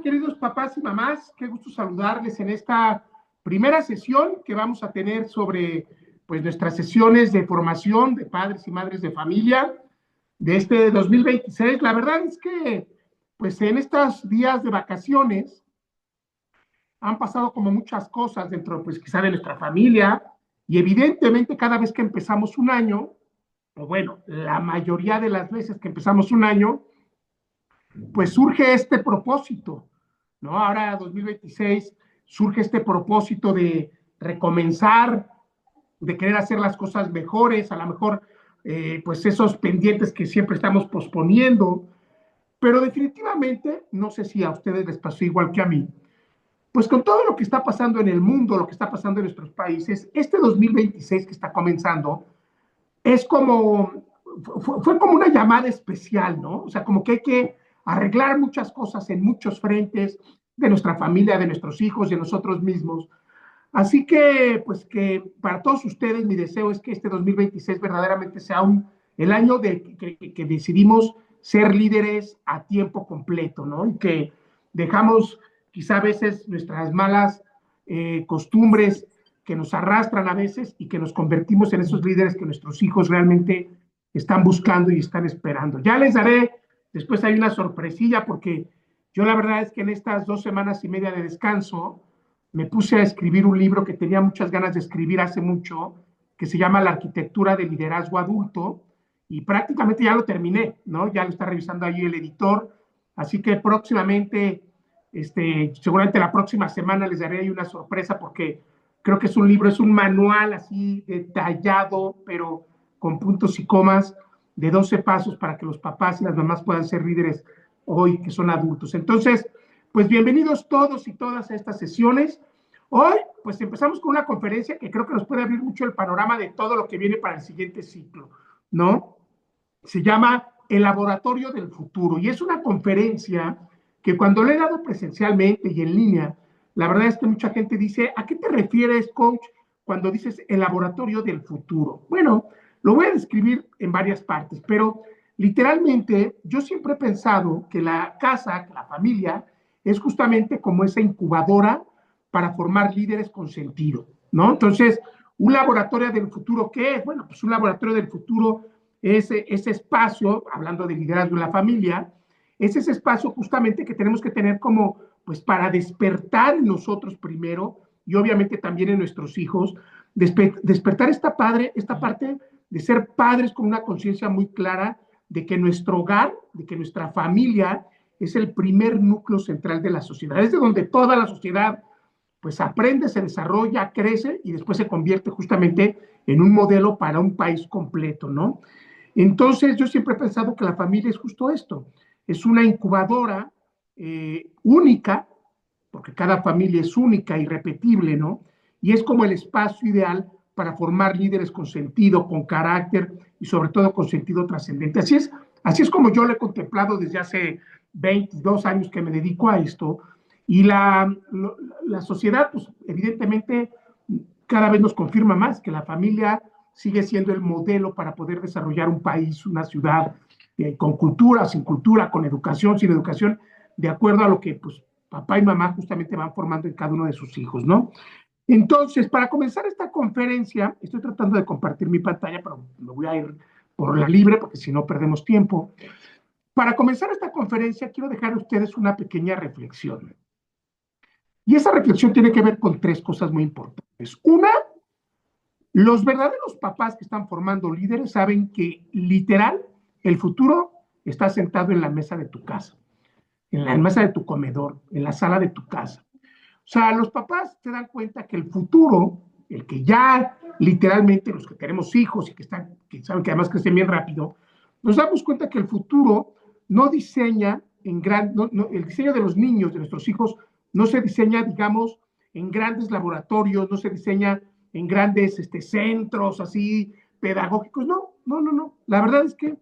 queridos papás y mamás? Qué gusto saludarles en esta primera sesión que vamos a tener sobre pues, nuestras sesiones de formación de padres y madres de familia de este 2026. La verdad es que pues en estos días de vacaciones han pasado como muchas cosas dentro pues quizá de nuestra familia y evidentemente cada vez que empezamos un año, o bueno, la mayoría de las veces que empezamos un año, pues surge este propósito, ¿no? Ahora, 2026, surge este propósito de recomenzar, de querer hacer las cosas mejores, a lo mejor, pues esos pendientes que siempre estamos posponiendo, pero definitivamente, no sé si a ustedes les pasó igual que a mí, pues con todo lo que está pasando en el mundo, lo que está pasando en nuestros países, este 2026 que está comenzando, es como, fue como una llamada especial, ¿no? O sea, como que hay que arreglar muchas cosas en muchos frentes de nuestra familia, de nuestros hijos, de nosotros mismos. Así que, pues que para todos ustedes mi deseo es que este 2026 verdaderamente sea el año que decidimos ser líderes a tiempo completo, ¿no? Y que dejamos quizá a veces nuestras malas costumbres que nos arrastran a veces y que nos convertimos en esos líderes que nuestros hijos realmente están buscando y están esperando. Ya les daré, después hay una sorpresilla porque yo la verdad es que en estas 2 semanas y media de descanso me puse a escribir un libro que tenía muchas ganas de escribir hace mucho, que se llama La arquitectura del liderazgo adulto, y prácticamente ya lo terminé, ¿no? Ya lo está revisando ahí el editor, así que próximamente, seguramente la próxima semana les daré ahí una sorpresa porque creo que es un libro, es un manual así detallado, pero con puntos y comas de 12 pasos para que los papás y las mamás puedan ser líderes hoy que son adultos. Entonces, pues bienvenidos todos y todas a estas sesiones. Hoy, pues empezamos con una conferencia que creo que nos puede abrir mucho el panorama de todo lo que viene para el siguiente ciclo, ¿no? Se llama El Laboratorio del Futuro y es una conferencia que cuando le he dado presencialmente y en línea, la verdad es que mucha gente dice, ¿a qué te refieres, coach, cuando dices el laboratorio del futuro? Bueno, lo voy a describir en varias partes, pero literalmente yo siempre he pensado que la casa, que la familia, es justamente como esa incubadora para formar líderes con sentido, ¿no? Entonces, un laboratorio del futuro, ¿qué es? Bueno, pues un laboratorio del futuro es ese espacio, hablando de liderazgo en la familia, es ese espacio justamente que tenemos que tener como, pues para despertar en nosotros primero y obviamente también en nuestros hijos, despertar esta parte de ser padres con una conciencia muy clara de que nuestro hogar, de que nuestra familia es el primer núcleo central de la sociedad, es de donde toda la sociedad pues aprende, se desarrolla, crece y después se convierte justamente en un modelo para un país completo, ¿no? Entonces yo siempre he pensado que la familia es justo esto, es una incubadora única, porque cada familia es única, irrepetible, ¿no? Y es como el espacio ideal para formar líderes con sentido, con carácter y sobre todo con sentido trascendente. Así es como yo lo he contemplado desde hace 22 años que me dedico a esto. Y la sociedad, pues evidentemente, cada vez nos confirma más que la familia sigue siendo el modelo para poder desarrollar un país, una ciudad, con cultura, sin cultura, con educación, sin educación, de acuerdo a lo que pues, papá y mamá justamente van formando en cada uno de sus hijos, ¿no? Entonces, para comenzar esta conferencia, estoy tratando de compartir mi pantalla, pero me voy a ir por la libre porque si no perdemos tiempo. Para comenzar esta conferencia, quiero dejar a ustedes una pequeña reflexión. Y esa reflexión tiene que ver con 3 cosas muy importantes. Una, los verdaderos papás que están formando líderes saben que literal el futuro está sentado en la mesa de tu casa, en la mesa de tu comedor, en la sala de tu casa. O sea, los papás se dan cuenta que el futuro, el que ya literalmente los que tenemos hijos y que saben que además crecen bien rápido, nos damos cuenta que el futuro no diseña el diseño de los niños, de nuestros hijos, no se diseña, digamos, en grandes laboratorios, no se diseña en grandes centros así pedagógicos, no. La verdad es que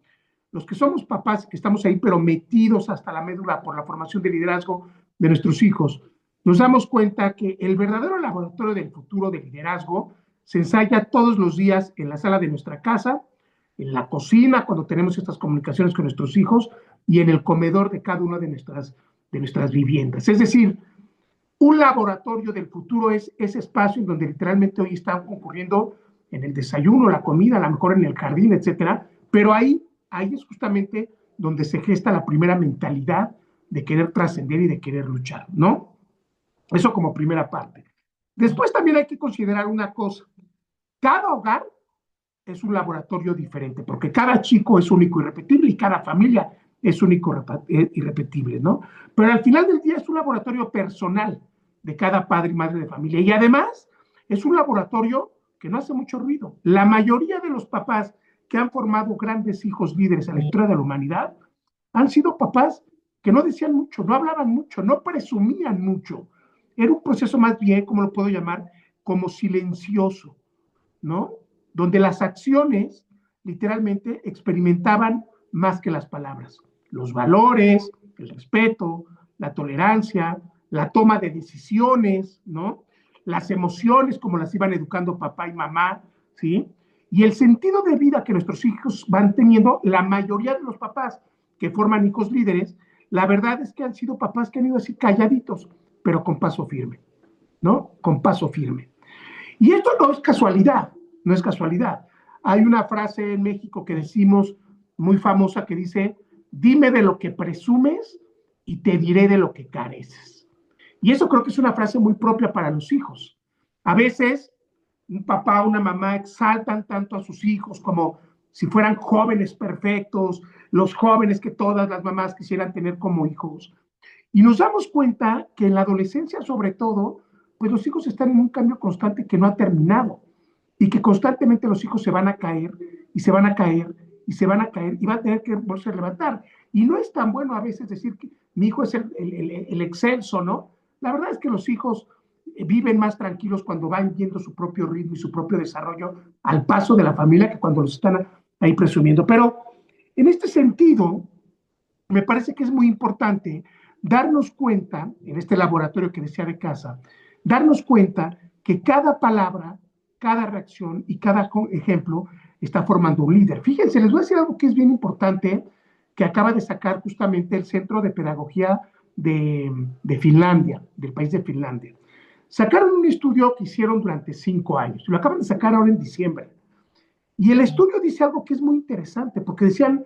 los que somos papás, que estamos ahí, pero metidos hasta la médula por la formación de liderazgo de nuestros hijos, nos damos cuenta que el verdadero laboratorio del futuro de liderazgo se ensaya todos los días en la sala de nuestra casa, en la cocina, cuando tenemos estas comunicaciones con nuestros hijos, y en el comedor de cada una de nuestras viviendas. Es decir, un laboratorio del futuro es ese espacio en donde literalmente hoy están concurriendo en el desayuno, la comida, a lo mejor en el jardín, etcétera, pero ahí es justamente donde se gesta la primera mentalidad de querer trascender y de querer luchar, ¿no? Eso como primera parte. Después también hay que considerar una cosa. Cada hogar es un laboratorio diferente, porque cada chico es único y repetible y cada familia es único y repetible, ¿no? Pero al final del día es un laboratorio personal de cada padre y madre de familia. Y además es un laboratorio que no hace mucho ruido. La mayoría de los papás que han formado grandes hijos líderes en la historia de la humanidad han sido papás que no decían mucho, no hablaban mucho, no presumían mucho. Era un proceso más bien, como lo puedo llamar, como silencioso, ¿no? Donde las acciones literalmente experimentaban más que las palabras. Los valores, el respeto, la tolerancia, la toma de decisiones, ¿no? Las emociones, como las iban educando papá y mamá, ¿sí? Y el sentido de vida que nuestros hijos van teniendo, la mayoría de los papás que forman hijos líderes, la verdad es que han sido papás que han ido así calladitos, pero con paso firme, ¿no? Con paso firme. Y esto no es casualidad, no es casualidad. Hay una frase en México que decimos muy famosa que dice, dime de lo que presumes y te diré de lo que careces. Y eso creo que es una frase muy propia para los hijos. A veces un papá o una mamá exaltan tanto a sus hijos como si fueran jóvenes perfectos, los jóvenes que todas las mamás quisieran tener como hijos. Y nos damos cuenta que en la adolescencia, sobre todo, pues los hijos están en un cambio constante que no ha terminado y que constantemente los hijos se van a caer y se van a caer y se van a caer y van a tener que volverse a levantar. Y no es tan bueno a veces decir que mi hijo es el excelso, ¿no? La verdad es que los hijos viven más tranquilos cuando van viendo su propio ritmo y su propio desarrollo al paso de la familia que cuando los están ahí presumiendo. Pero en este sentido, me parece que es muy importante darnos cuenta, en este laboratorio que decía de casa, darnos cuenta que cada palabra, cada reacción y cada ejemplo está formando un líder. Fíjense, les voy a decir algo que es bien importante, que acaba de sacar justamente el Centro de Pedagogía de Finlandia, del país de Finlandia. Sacaron un estudio que hicieron durante 5 años, lo acaban de sacar ahora en diciembre. Y el estudio dice algo que es muy interesante, porque decían,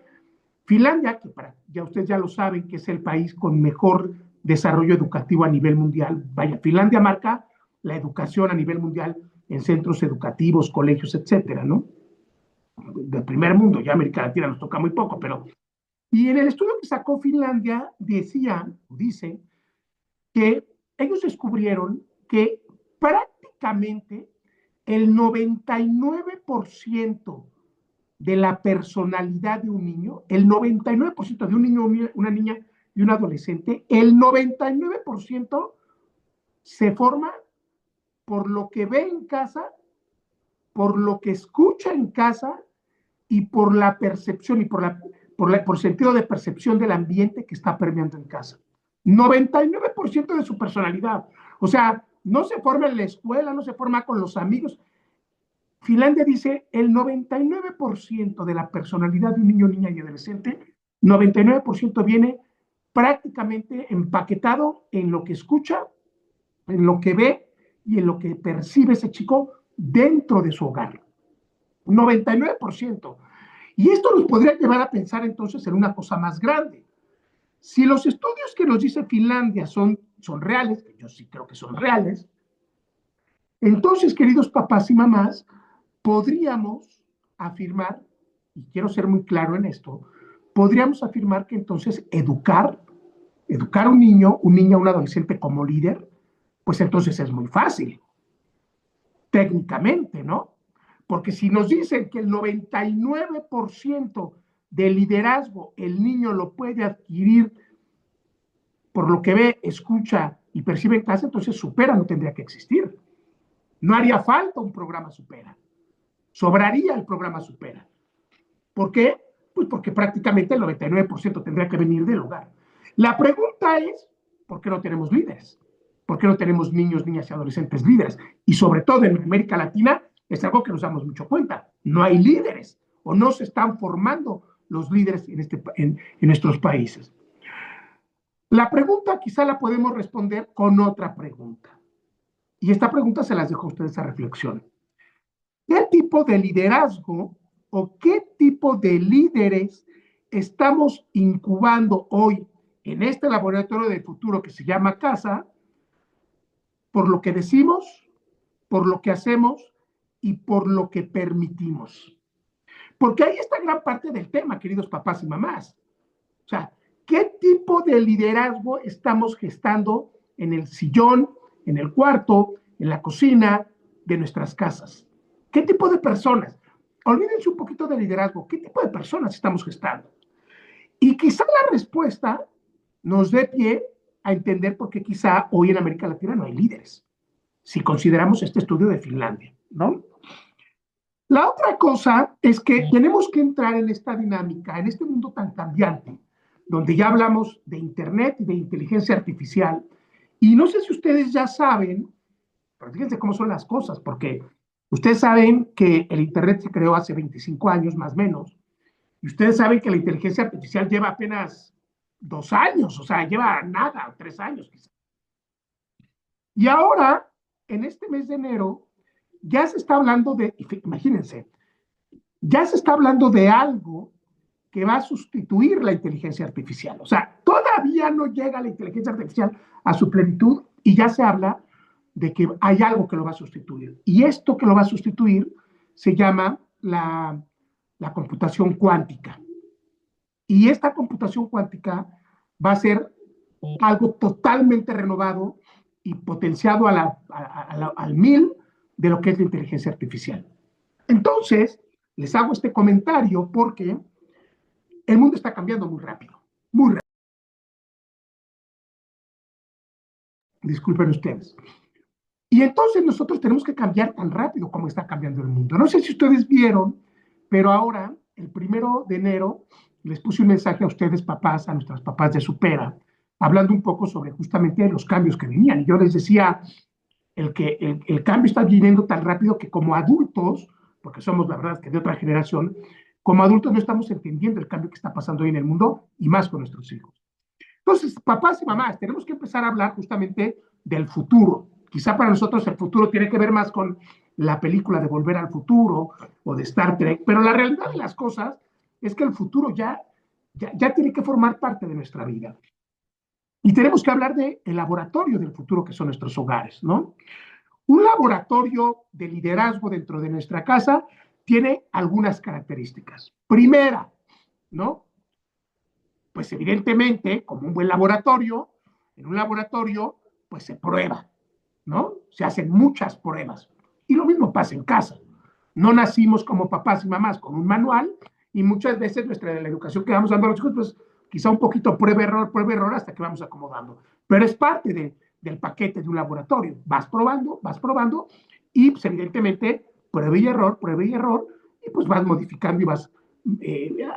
Finlandia, que ya ustedes ya lo saben, que es el país con mejor desarrollo educativo a nivel mundial. Vaya, Finlandia marca la educación a nivel mundial en centros educativos, colegios, etcétera, ¿no? Del primer mundo, ya América Latina nos toca muy poco, pero... Y en el estudio que sacó Finlandia dice que ellos descubrieron que prácticamente el 99% de la personalidad de un niño, el 99% de un niño, una niña y un adolescente, el 99% se forma por lo que ve en casa, por lo que escucha en casa y por la percepción y por sentido de percepción del ambiente que está permeando en casa. 99% de su personalidad. O sea, no se forma en la escuela, no se forma con los amigos. Finlandia dice el 99% de la personalidad de un niño, niña y adolescente, 99% viene prácticamente empaquetado en lo que escucha, en lo que ve y en lo que percibe ese chico dentro de su hogar. 99%. Y esto nos podría llevar a pensar entonces en una cosa más grande. Si los estudios que nos dice Finlandia son reales, que yo sí creo que son reales, entonces, queridos papás y mamás, podríamos afirmar, y quiero ser muy claro en esto, podríamos afirmar que entonces educar a un niño, un niño, un adolescente como líder, pues entonces es muy fácil, técnicamente, ¿no? Porque si nos dicen que el 99% del liderazgo el niño lo puede adquirir por lo que ve, escucha y percibe en casa, entonces Supera no tendría que existir. No haría falta un programa Supera. Sobraría el programa Supera. ¿Por qué? Pues porque prácticamente el 99% tendría que venir del hogar. La pregunta es, ¿por qué no tenemos líderes? ¿Por qué no tenemos niños, niñas y adolescentes líderes? Y sobre todo en América Latina es algo que nos damos mucho cuenta. No hay líderes o no se están formando los líderes en nuestros países. La pregunta quizá la podemos responder con otra pregunta. Y esta pregunta se las dejo a ustedes a reflexión. ¿Qué tipo de liderazgo o qué tipo de líderes estamos incubando hoy en este laboratorio del futuro que se llama casa, por lo que decimos, por lo que hacemos y por lo que permitimos? Porque ahí está gran parte del tema, queridos papás y mamás. O sea, ¿qué tipo de liderazgo estamos gestando en el sillón, en el cuarto, en la cocina de nuestras casas? ¿Qué tipo de personas? Olvídense un poquito de liderazgo. ¿Qué tipo de personas estamos gestando? Y quizá la respuesta nos dé pie a entender por qué quizá hoy en América Latina no hay líderes, si consideramos este estudio de Finlandia, ¿no? La otra cosa es que tenemos que entrar en esta dinámica, en este mundo tan cambiante, donde ya hablamos de Internet y de inteligencia artificial. Y no sé si ustedes ya saben, pero fíjense cómo son las cosas, porque ustedes saben que el Internet se creó hace 25 años, más o menos, y ustedes saben que la inteligencia artificial lleva apenas 2 años, o sea, lleva nada, 3 años quizás. Y ahora, en este mes de enero, ya se está hablando de, imagínense, ya se está hablando de algo que va a sustituir la inteligencia artificial. O sea, todavía no llega la inteligencia artificial a su plenitud y ya se habla de que hay algo que lo va a sustituir. Y esto que lo va a sustituir se llama la computación cuántica. Y esta computación cuántica va a ser algo totalmente renovado y potenciado al 1000 de lo que es la inteligencia artificial. Entonces, les hago este comentario porque el mundo está cambiando muy rápido, muy rápido. Disculpen ustedes. Y entonces nosotros tenemos que cambiar tan rápido como está cambiando el mundo. No sé si ustedes vieron, pero ahora, el 1 de enero, les puse un mensaje a ustedes, papás, a nuestras papás de Supera, hablando un poco sobre justamente los cambios que venían. Y yo les decía, el cambio está viniendo tan rápido que como adultos, porque somos la verdad que de otra generación, como adultos no estamos entendiendo el cambio que está pasando hoy en el mundo y más con nuestros hijos. Entonces, papás y mamás, tenemos que empezar a hablar justamente del futuro. Quizá para nosotros el futuro tiene que ver más con la película de Volver al Futuro o de Star Trek, pero la realidad de las cosas es que el futuro ya tiene que formar parte de nuestra vida. Y tenemos que hablar del laboratorio del futuro que son nuestros hogares, ¿no? Un laboratorio de liderazgo dentro de nuestra casa tiene algunas características. Primera, ¿no? Pues evidentemente, como un buen laboratorio, en un laboratorio, pues se prueba, ¿no? Se hacen muchas pruebas. Y lo mismo pasa en casa. No nacimos como papás y mamás con un manual y muchas veces la educación que vamos dando a los hijos, pues quizá un poquito prueba, error hasta que vamos acomodando. Pero es parte del paquete de un laboratorio. Vas probando y pues evidentemente prueba y error y pues vas modificando y vas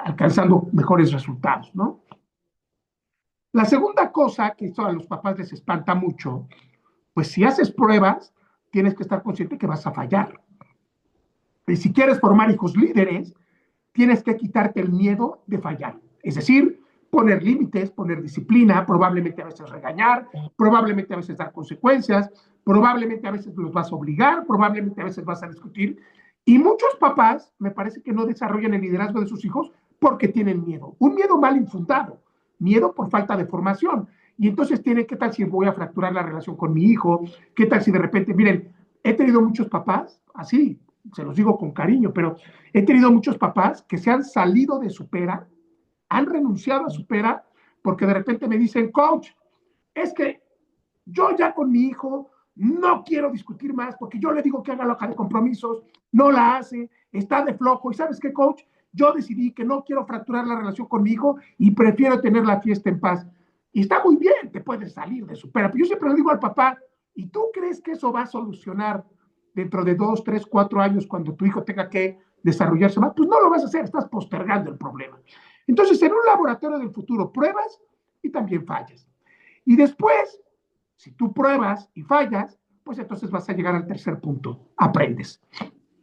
alcanzando mejores resultados, ¿no? La segunda cosa que esto a los papás les espanta mucho, pues si haces pruebas, tienes que estar consciente que vas a fallar. Y si quieres formar hijos líderes, tienes que quitarte el miedo de fallar. Es decir, poner límites, poner disciplina, probablemente a veces regañar, probablemente a veces dar consecuencias, probablemente a veces los vas a obligar, probablemente a veces vas a discutir. Y muchos papás me parece que no desarrollan el liderazgo de sus hijos porque tienen miedo. Un miedo mal infundado, miedo por falta de formación. Y entonces tienen, ¿qué tal si voy a fracturar la relación con mi hijo? ¿Qué tal si de repente, miren, he tenido muchos papás así, se los digo con cariño, pero he tenido muchos papás que se han salido de Supera, han renunciado a Supera porque de repente me dicen, coach, es que yo ya con mi hijo no quiero discutir más porque yo le digo que haga la hoja de compromisos, no la hace, está de flojo. ¿Y sabes qué, coach? Yo decidí que no quiero fracturar la relación con mi hijo y prefiero tener la fiesta en paz. Y está muy bien, te puedes salir de Supera, pero yo siempre le digo al papá, ¿y tú crees que eso va a solucionar dentro de 2, 3, 4 años cuando tu hijo tenga que desarrollarse más? Pues no lo vas a hacer, estás postergando el problema. Entonces, en un laboratorio del futuro pruebas y también fallas. Y después, si tú pruebas y fallas, pues entonces vas a llegar al tercer punto, aprendes.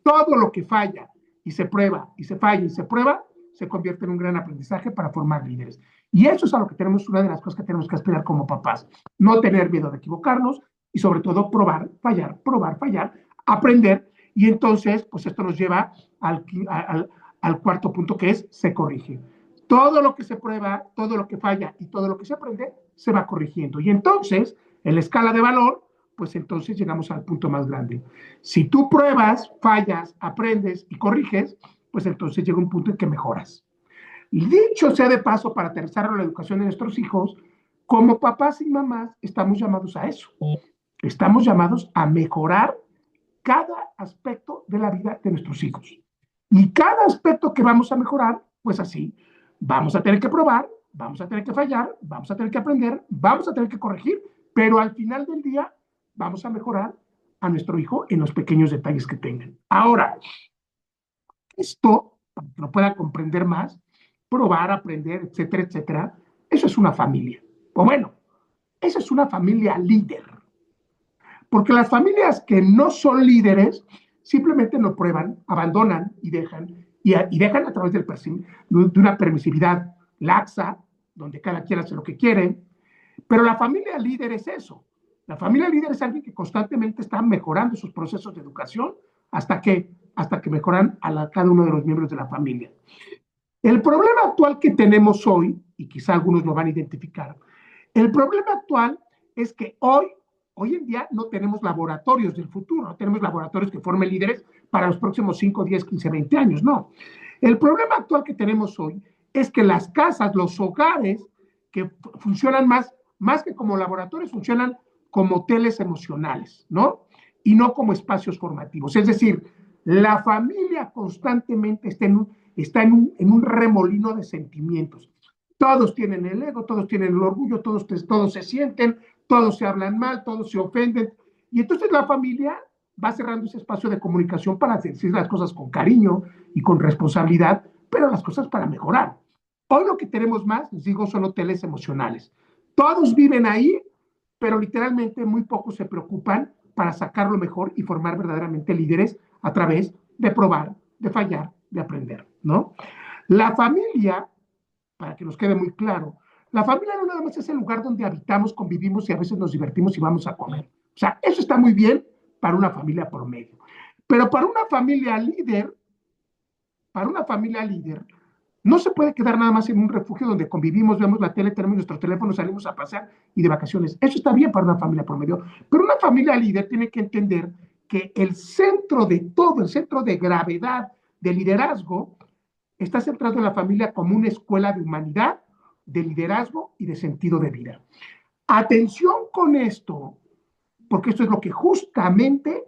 Todo lo que falla y se prueba y se falla y se prueba, se convierte en un gran aprendizaje para formar líderes. Y eso es a lo que tenemos, una de las cosas que tenemos que aspirar como papás. No tener miedo de equivocarnos y sobre todo probar, fallar, aprender. Y entonces, pues esto nos lleva al cuarto punto, que es se corrige. Todo lo que se prueba, todo lo que falla y todo lo que se aprende, se va corrigiendo. Y entonces, en la escala de valor, pues entonces llegamos al punto más grande. Si tú pruebas, fallas, aprendes y corriges, pues entonces llega un punto en que mejoras. Y dicho sea de paso, para aterrizar la educación de nuestros hijos, como papás y mamás estamos llamados a eso. Estamos llamados a mejorar cada aspecto de la vida de nuestros hijos. Y cada aspecto que vamos a mejorar, pues así, vamos a tener que probar, vamos a tener que fallar, vamos a tener que aprender, vamos a tener que corregir, pero al final del día vamos a mejorar a nuestro hijo en los pequeños detalles que tengan. Ahora, esto, para que lo pueda comprender más, probar, aprender, etcétera, etcétera, eso es una familia. O bueno, esa es una familia líder. Porque las familias que no son líderes simplemente no prueban, abandonan y dejan a través de una permisividad laxa, donde cada quien hace lo que quiere. Pero la familia líder es eso. La familia líder es alguien que constantemente está mejorando sus procesos de educación hasta que mejoran cada uno de los miembros de la familia. El problema actual que tenemos hoy, y quizá algunos lo van a identificar, el problema actual es que hoy en día no tenemos laboratorios del futuro, no tenemos laboratorios que formen líderes para los próximos 5, 10, 15, 20 años, no. El problema actual que tenemos hoy es que las casas, los hogares, que funcionan más que como laboratorios, funcionan como hoteles emocionales, ¿no? Y no como espacios formativos. Es decir, la familia constantemente está en un remolino de sentimientos. Todos tienen el ego, todos tienen el orgullo, todos se sienten, todos se hablan mal, todos se ofenden. Y entonces la familia va cerrando ese espacio de comunicación para decir las cosas con cariño y con responsabilidad, pero las cosas para mejorar. Hoy lo que tenemos más, les digo, son hoteles emocionales. Todos viven ahí, pero literalmente muy pocos se preocupan para sacar lo mejor y formar verdaderamente líderes a través de probar, de fallar, de aprender, ¿no? La familia, para que nos quede muy claro, la familia no nada más es el lugar donde habitamos, convivimos y a veces nos divertimos y vamos a comer. O sea, eso está muy bien para una familia promedio. Pero para una familia líder, no se puede quedar nada más en un refugio donde convivimos, vemos la tele, tenemos nuestro teléfono, salimos a pasear y de vacaciones. Eso está bien para una familia promedio. Pero una familia líder tiene que entender que el centro de todo, el centro de gravedad del liderazgo, está centrado en la familia como una escuela de humanidad, de liderazgo y de sentido de vida. Atención con esto, porque esto es lo que justamente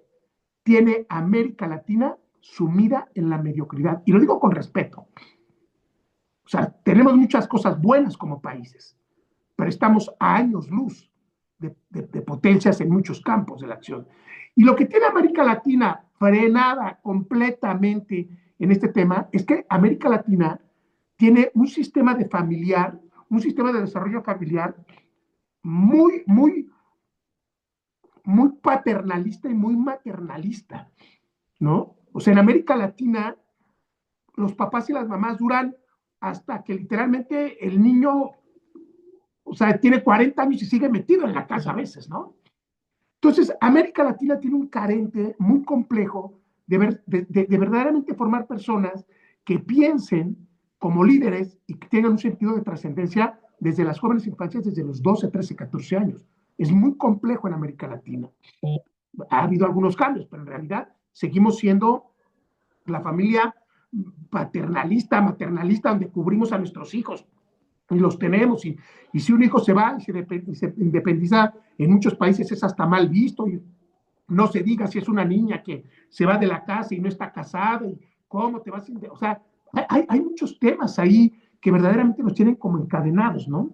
tiene América Latina sumida en la mediocridad. Y lo digo con respeto. O sea, tenemos muchas cosas buenas como países, pero estamos a años luz de potencias en muchos campos de la acción. Y lo que tiene América Latina frenada completamente en este tema es que América Latina tiene un sistema un sistema de desarrollo familiar muy, muy, muy paternalista y muy maternalista, ¿no? O sea, en América Latina, los papás y las mamás duran hasta que literalmente el niño, o sea, tiene 40 años y sigue metido en la casa a veces, ¿no? Entonces, América Latina tiene un carente muy complejo de verdaderamente formar personas que piensen como líderes y que tengan un sentido de trascendencia desde las jóvenes infancias, desde los 12, 13, 14 años. Es muy complejo en América Latina. Ha habido algunos cambios, pero en realidad seguimos siendo la familia paternalista, maternalista, donde cubrimos a nuestros hijos y los tenemos. Y si un hijo se va y se independiza, en muchos países es hasta mal visto. Y no se diga si es una niña que se va de la casa y no está casada. Y ¿cómo te vas a... O sea, hay muchos temas ahí que verdaderamente nos tienen como encadenados, ¿no?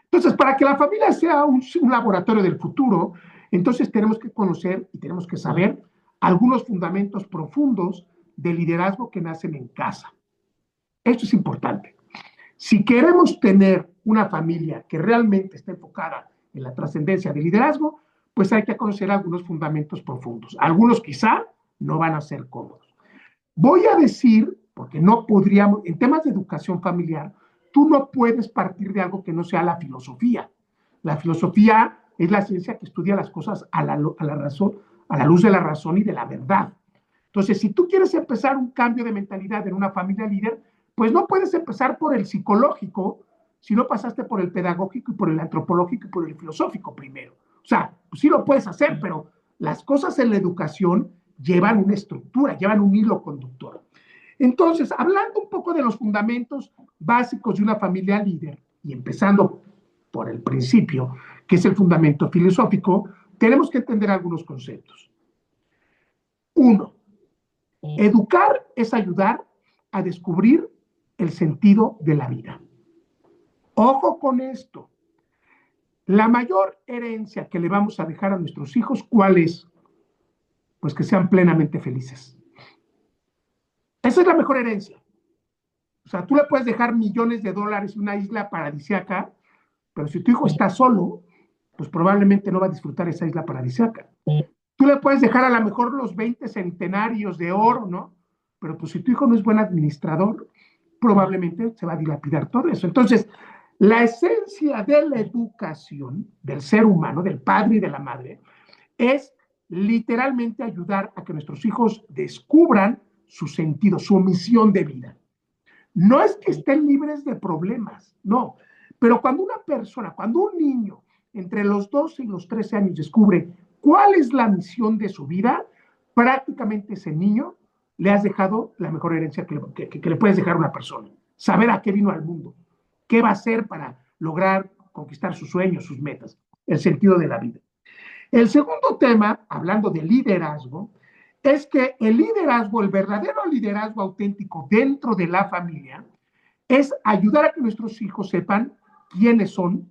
Entonces, para que la familia sea un laboratorio del futuro, entonces tenemos que conocer y tenemos que saber algunos fundamentos profundos de liderazgo que nacen en casa. Esto es importante. Si queremos tener una familia que realmente esté enfocada en la trascendencia del liderazgo, pues hay que conocer algunos fundamentos profundos. Algunos quizá no van a ser cómodos. Voy a decir porque no podríamos, en temas de educación familiar, tú no puedes partir de algo que no sea la filosofía. La filosofía es la ciencia que estudia las cosas a la razón, a la luz de la razón y de la verdad. Entonces, si tú quieres empezar un cambio de mentalidad en una familia líder, pues no puedes empezar por el psicológico si no pasaste por el pedagógico y por el antropológico y por el filosófico primero. O sea, pues sí lo puedes hacer, pero las cosas en la educación llevan una estructura, llevan un hilo conductor. Entonces, hablando un poco de los fundamentos básicos de una familia líder, y empezando por el principio, que es el fundamento filosófico, tenemos que entender algunos conceptos. Uno, educar es ayudar a descubrir el sentido de la vida. Ojo con esto. La mayor herencia que le vamos a dejar a nuestros hijos, ¿cuál es? Pues que sean plenamente felices. Esa es la mejor herencia. O sea, tú le puedes dejar millones de dólares en una isla paradisíaca, pero si tu hijo está solo, pues probablemente no va a disfrutar esa isla paradisíaca. Tú le puedes dejar a lo mejor los 20 centenarios de oro, ¿no? Pero pues si tu hijo no es buen administrador, probablemente se va a dilapidar todo eso. Entonces, la esencia de la educación del ser humano, del padre y de la madre, es literalmente ayudar a que nuestros hijos descubran su sentido, su misión de vida. No es que estén libres de problemas, no. Pero cuando una persona, cuando un niño entre los 12 y los 13 años descubre cuál es la misión de su vida, prácticamente ese niño le has dejado la mejor herencia que le puedes dejar a una persona. Saber a qué vino al mundo, qué va a hacer para lograr conquistar sus sueños, sus metas, el sentido de la vida. El segundo tema, hablando de liderazgo, es que el liderazgo, el verdadero liderazgo auténtico dentro de la familia, es ayudar a que nuestros hijos sepan quiénes son,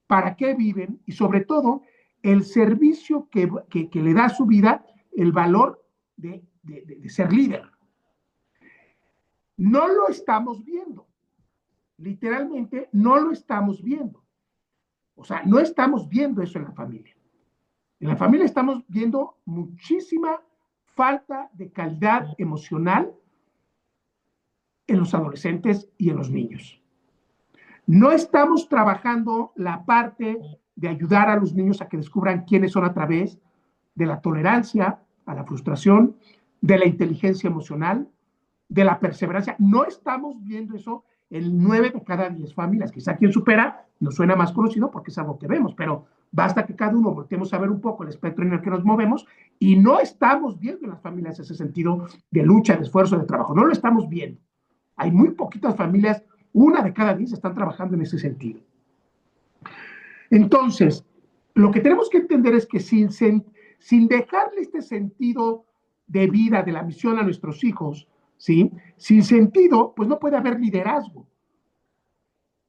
para qué viven y sobre todo el servicio que le da a su vida, el valor de ser líder. No lo estamos viendo, literalmente no lo estamos viendo. O sea, no estamos viendo eso en la familia. En la familia estamos viendo muchísima falta de calidad emocional en los adolescentes y en los niños. No estamos trabajando la parte de ayudar a los niños a que descubran quiénes son a través de la tolerancia a la frustración, de la inteligencia emocional, de la perseverancia. No estamos viendo eso en 9 de cada 10 familias. Quizá quien supera nos suena más conocido porque es algo que vemos, pero basta que cada uno volteemos a ver un poco el espectro en el que nos movemos y no estamos viendo en las familias ese sentido de lucha, de esfuerzo, de trabajo. No lo estamos viendo. Hay muy poquitas familias, 1 de cada 10 están trabajando en ese sentido. Entonces, lo que tenemos que entender es que sin dejarle este sentido de vida, de la misión a nuestros hijos, ¿sí? Sin sentido, pues no puede haber liderazgo.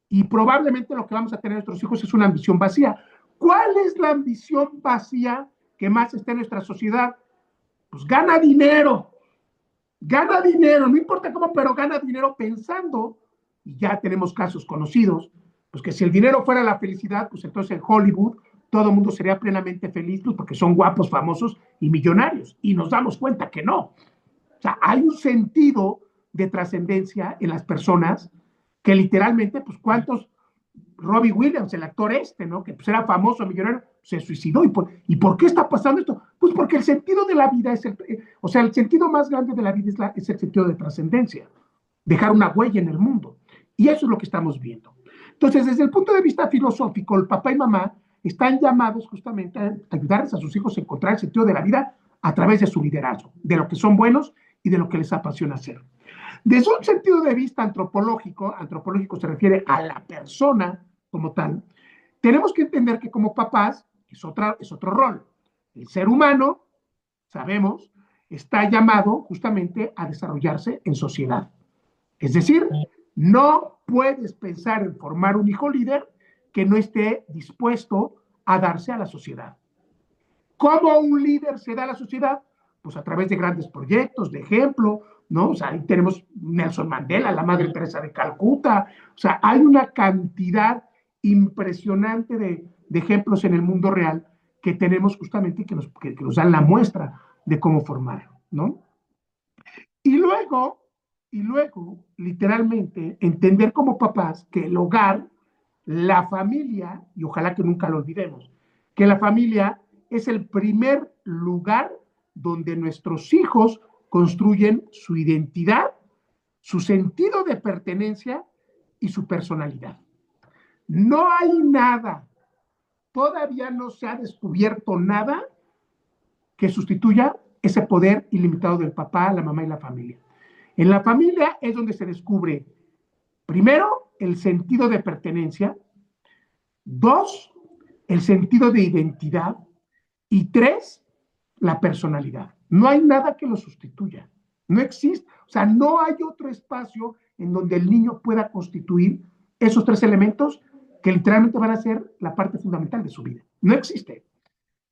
Y probablemente lo que vamos a tener nuestros hijos es una ambición vacía. ¿Cuál es la ambición vacía que más está en nuestra sociedad? Pues gana dinero, no importa cómo, pero gana dinero pensando, y ya tenemos casos conocidos, pues que si el dinero fuera la felicidad, pues entonces en Hollywood todo el mundo sería plenamente feliz, pues porque son guapos, famosos y millonarios, y nos damos cuenta que no. O sea, hay un sentido de trascendencia en las personas que literalmente, pues cuántos, Robbie Williams, el actor ¿no? Que pues era famoso, millonario, se suicidó. ¿Y por qué está pasando esto? Pues porque el sentido de la vida es o sea, el sentido más grande de la vida es el sentido de trascendencia, dejar una huella en el mundo. Y eso es lo que estamos viendo. Entonces, desde el punto de vista filosófico, el papá y mamá están llamados justamente a ayudarles a sus hijos a encontrar el sentido de la vida a través de su liderazgo, de lo que son buenos y de lo que les apasiona hacer. Desde un sentido de vista antropológico se refiere a la persona como tal, tenemos que entender que como papás es otro rol. El ser humano, sabemos, está llamado justamente a desarrollarse en sociedad. Es decir, no puedes pensar en formar un hijo líder que no esté dispuesto a darse a la sociedad. ¿Cómo un líder se da a la sociedad? Pues a través de grandes proyectos, de ejemplo, ¿no? O sea, ahí tenemos Nelson Mandela, la Madre Teresa de Calcuta. O sea, hay una cantidad impresionante de ejemplos en el mundo real que tenemos justamente que nos dan la muestra de cómo formar, ¿no? Y luego, Y luego, literalmente, entender como papás que el hogar, la familia, y ojalá que nunca lo olvidemos, que la familia es el primer lugar donde nuestros hijos construyen su identidad, su sentido de pertenencia y su personalidad. No hay nada, todavía no se ha descubierto nada que sustituya ese poder ilimitado del papá, la mamá y la familia. En la familia es donde se descubre, primero, el sentido de pertenencia, dos, el sentido de identidad y tres, la personalidad. No hay nada que lo sustituya. No existe. O sea, no hay otro espacio en donde el niño pueda constituir esos tres elementos que literalmente van a ser la parte fundamental de su vida. No existe.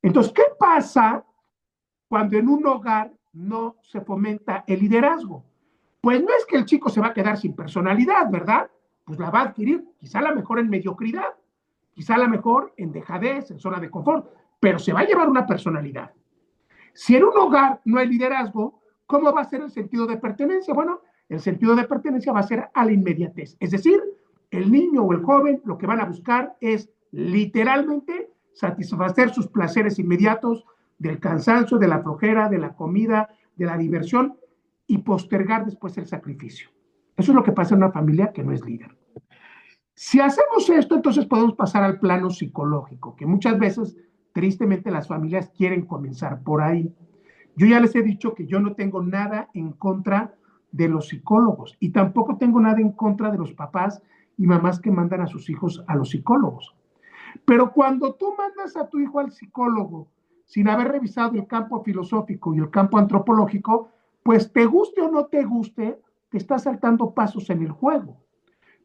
Entonces, ¿qué pasa cuando en un hogar no se fomenta el liderazgo? Pues no es que el chico se va a quedar sin personalidad, ¿verdad? Pues la va a adquirir, quizá la mejor en mediocridad, quizá la mejor en dejadez, en zona de confort, pero se va a llevar una personalidad. Si en un hogar no hay liderazgo, ¿cómo va a ser el sentido de pertenencia? Bueno, el sentido de pertenencia va a ser a la inmediatez. Es decir, el niño o el joven lo que van a buscar es literalmente satisfacer sus placeres inmediatos del cansancio, de la flojera, de la comida, de la diversión y postergar después el sacrificio. Eso es lo que pasa en una familia que no es líder. Si hacemos esto, entonces podemos pasar al plano psicológico, que muchas veces, tristemente, las familias quieren comenzar por ahí. Yo ya les he dicho que yo no tengo nada en contra de los psicólogos y tampoco tengo nada en contra de los papás y mamás que mandan a sus hijos a los psicólogos. Pero cuando tú mandas a tu hijo al psicólogo sin haber revisado el campo filosófico y el campo antropológico, pues te guste o no te guste, te estás saltando pasos en el juego.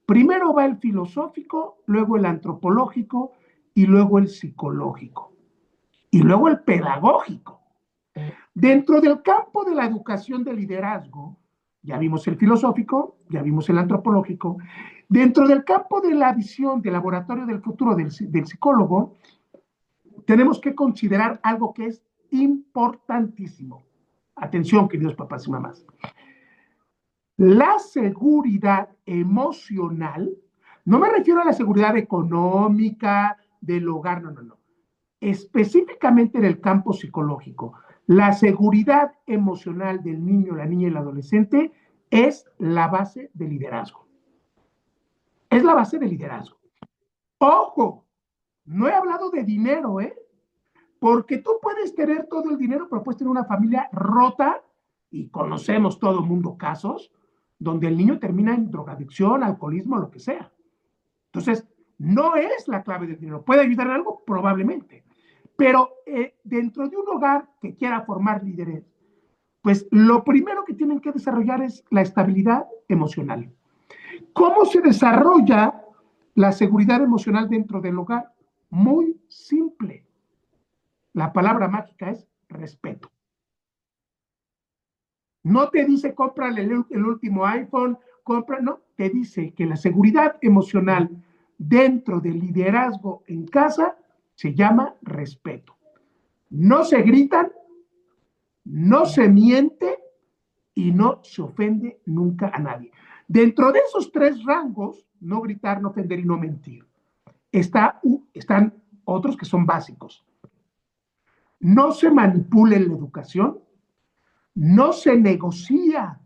Primero va el filosófico, luego el antropológico y luego el psicológico y luego el pedagógico. Dentro del campo de la educación de liderazgo, ya vimos el filosófico, ya vimos el antropológico. Dentro del campo de la visión del laboratorio del futuro del psicólogo, tenemos que considerar algo que es importantísimo. Atención, queridos papás y mamás. La seguridad emocional, no me refiero a la seguridad económica del hogar, no, no, no. Específicamente en el campo psicológico, la seguridad emocional del niño, la niña y el adolescente es la base del liderazgo. Es la base del liderazgo. Ojo, no he hablado de dinero, ¿eh? Porque tú puedes tener todo el dinero, pero puedes tener una familia rota, y conocemos todo el mundo casos, donde el niño termina en drogadicción, alcoholismo, lo que sea. Entonces, no es la clave del dinero. ¿Puede ayudar en algo? Probablemente. Pero dentro de un hogar que quiera formar líderes, pues lo primero que tienen que desarrollar es la estabilidad emocional. ¿Cómo se desarrolla la seguridad emocional dentro del hogar? Muy simple. La palabra mágica es respeto. No te dice cómprale el último iPhone, no, te dice que la seguridad emocional dentro del liderazgo en casa se llama respeto. No se gritan, no se miente y no se ofende nunca a nadie. Dentro de esos tres rangos, no gritar, no ofender y no mentir, están otros que son básicos. No se manipula la educación, no se negocia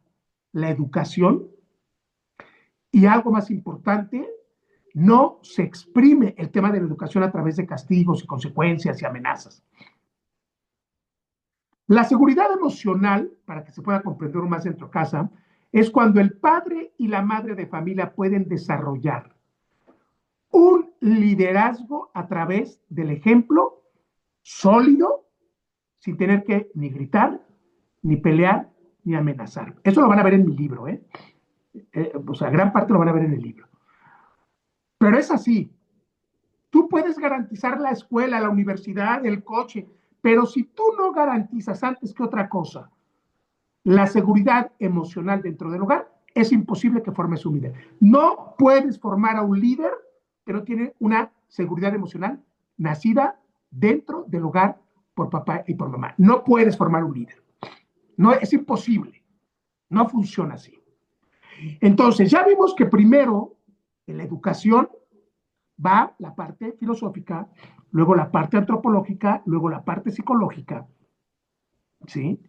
la educación y algo más importante, no se exprime el tema de la educación a través de castigos y consecuencias y amenazas. La seguridad emocional, para que se pueda comprender más dentro de casa, es cuando el padre y la madre de familia pueden desarrollar un liderazgo a través del ejemplo sólido, sin tener que ni gritar, ni pelear, ni amenazar. Eso lo van a ver en mi libro, o sea, gran parte lo van a ver en el libro. Pero es así. Tú puedes garantizar la escuela, la universidad, el coche, pero si tú no garantizas antes que otra cosa la seguridad emocional dentro del hogar, es imposible que formes un líder. No puedes formar a un líder que no tiene una seguridad emocional nacida dentro del hogar por papá y por mamá. No puedes formar un líder. No, es imposible. No funciona así. Entonces, ya vimos que primero en la educación va la parte filosófica, luego la parte antropológica, luego la parte psicológica, ¿sí?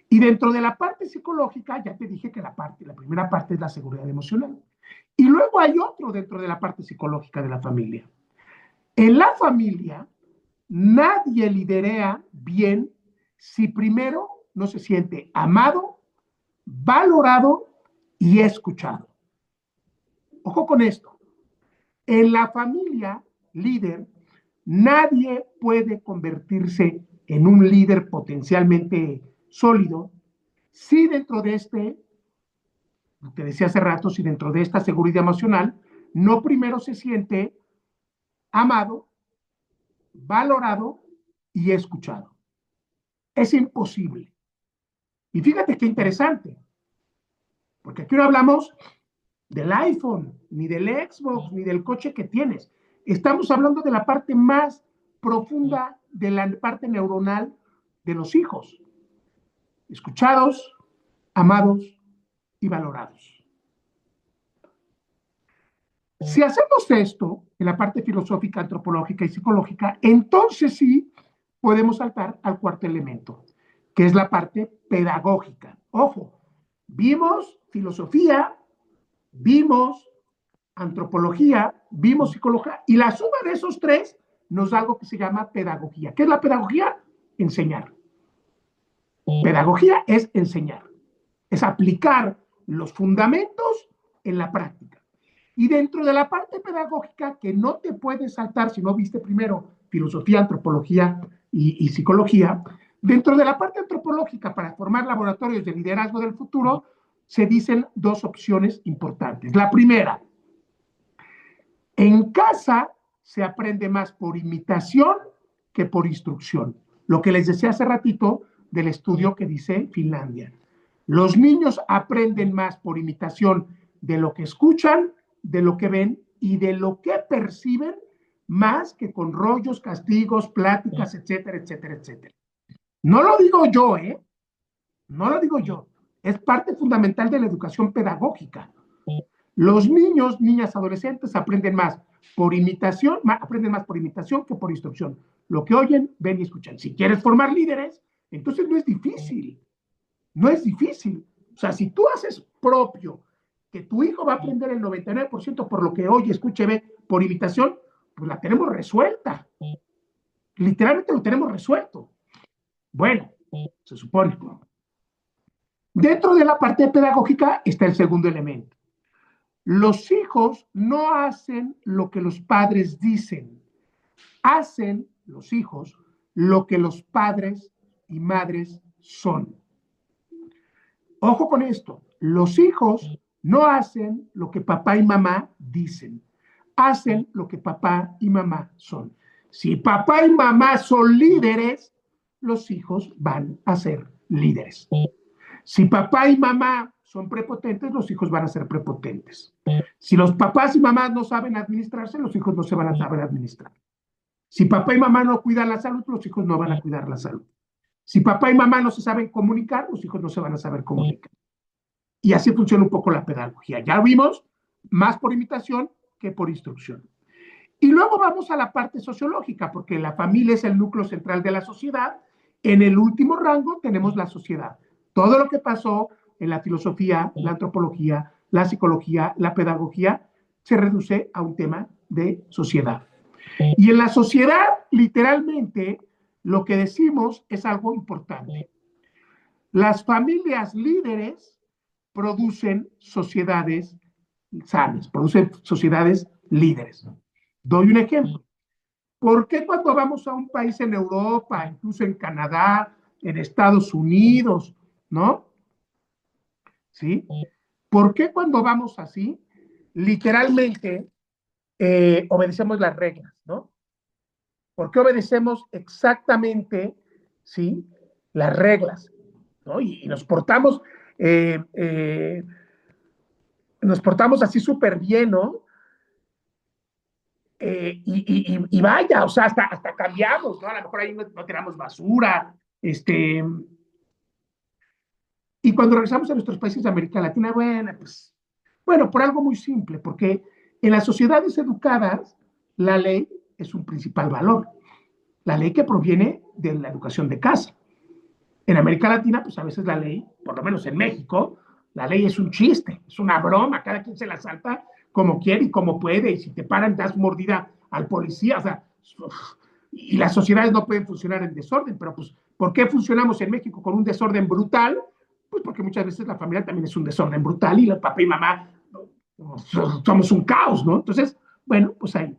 Y dentro de la parte psicológica, ya te dije que la primera parte es la seguridad emocional. Y luego hay otro dentro de la parte psicológica de la familia. En la familia, nadie liderea bien si primero no se siente amado, valorado y escuchado. Ojo con esto. En la familia líder, nadie puede convertirse en un líder potencialmente sólido si dentro de te decía hace rato, si dentro de esta seguridad emocional no primero se siente amado, valorado y escuchado. Es imposible. Y fíjate qué interesante, porque aquí no hablamos del iPhone, ni del Xbox, ni del coche que tienes. Estamos hablando de la parte más profunda de la parte neuronal de los hijos. Escuchados, amados y valorados. Si hacemos esto en la parte filosófica, antropológica y psicológica, entonces sí podemos saltar al cuarto elemento, que es la parte pedagógica. Ojo, vimos filosofía, vimos antropología, vimos psicología, y la suma de esos tres nos da algo que se llama pedagogía. ¿Qué es la pedagogía? Enseñar. Pedagogía es enseñar, es aplicar los fundamentos en la práctica. Y dentro de la parte pedagógica, que no te puedes saltar si no viste primero filosofía, antropología y psicología, dentro de la parte antropológica para formar laboratorios de liderazgo del futuro, se dicen dos opciones importantes. La primera, en casa se aprende más por imitación que por instrucción. Lo que les decía hace ratito del estudio que dice Finlandia. Los niños aprenden más por imitación de lo que escuchan, de lo que ven y de lo que perciben, más que con rollos, castigos, pláticas, etcétera, etcétera, etcétera. No lo digo yo, ¿eh? No lo digo yo. Es parte fundamental de la educación pedagógica. Los niños, niñas, adolescentes aprenden más por imitación, aprenden más por imitación que por instrucción. Lo que oyen, ven y escuchan. Si quieres formar líderes, entonces no es difícil. No es difícil. O sea, si tú haces propio que tu hijo va a aprender el 99% por lo que oye, escuche, ve, por imitación, pues la tenemos resuelta. Literalmente lo tenemos resuelto. Bueno, se supone. Dentro de la parte pedagógica está el segundo elemento. Los hijos no hacen lo que los padres dicen, hacen los hijos lo que los padres y madres son. Ojo con esto, los hijos no hacen lo que papá y mamá dicen, hacen lo que papá y mamá son. Si papá y mamá son líderes, los hijos van a ser líderes. Si papá y mamá son prepotentes, los hijos van a ser prepotentes. Si los papás y mamás no saben administrarse, los hijos no se van a saber administrar. Si papá y mamá no cuidan la salud, los hijos no van a cuidar la salud. Si papá y mamá no se saben comunicar, los hijos no se van a saber comunicar. Y así funciona un poco la pedagogía. Ya vimos, más por imitación que por instrucción. Y luego vamos a la parte sociológica, porque la familia es el núcleo central de la sociedad. En el último rango tenemos la sociedad. Todo lo que pasó en la filosofía, la antropología, la psicología, la pedagogía, se reduce a un tema de sociedad. Y en la sociedad, literalmente, lo que decimos es algo importante. Las familias líderes producen sociedades sanas, producen sociedades líderes. Doy un ejemplo. ¿Por qué cuando vamos a un país en Europa, incluso en Canadá, en Estados Unidos, ¿no? ¿Sí? ¿Por qué cuando vamos así, literalmente obedecemos las reglas, ¿no? ¿Por qué obedecemos exactamente, ¿sí? Las reglas, ¿no? Y eh, eh, nos portamos así súper bien, ¿no? Y vaya, o sea, hasta cambiamos, ¿no? A lo mejor ahí no tiramos basura, y cuando regresamos a nuestros países de América Latina, bueno, pues Bueno, por algo muy simple, porque en las sociedades educadas la ley es un principal valor, la ley que proviene de la educación de casa. En América Latina, pues a veces la ley, por lo menos en México, la ley es un chiste, es una broma, cada quien se la salta como quiere y como puede, y si te paran, das mordida al policía, o sea, y las sociedades no pueden funcionar en desorden, pero pues, ¿por qué funcionamos en México con un desorden brutal? Pues porque muchas veces la familia también es un desorden brutal y el papá y mamá somos un caos, ¿no? Entonces, bueno, pues ahí.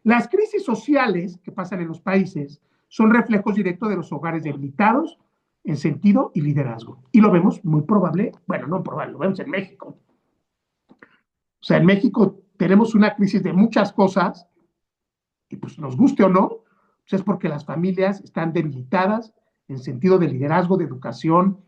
Las crisis sociales que pasan en los países son reflejos directos de los hogares debilitados en sentido y liderazgo. Y lo vemos muy probable, bueno, no probable, lo vemos en México. O sea, en México tenemos una crisis de muchas cosas, y pues nos guste o no, pues es porque las familias están debilitadas en sentido de liderazgo, de educación,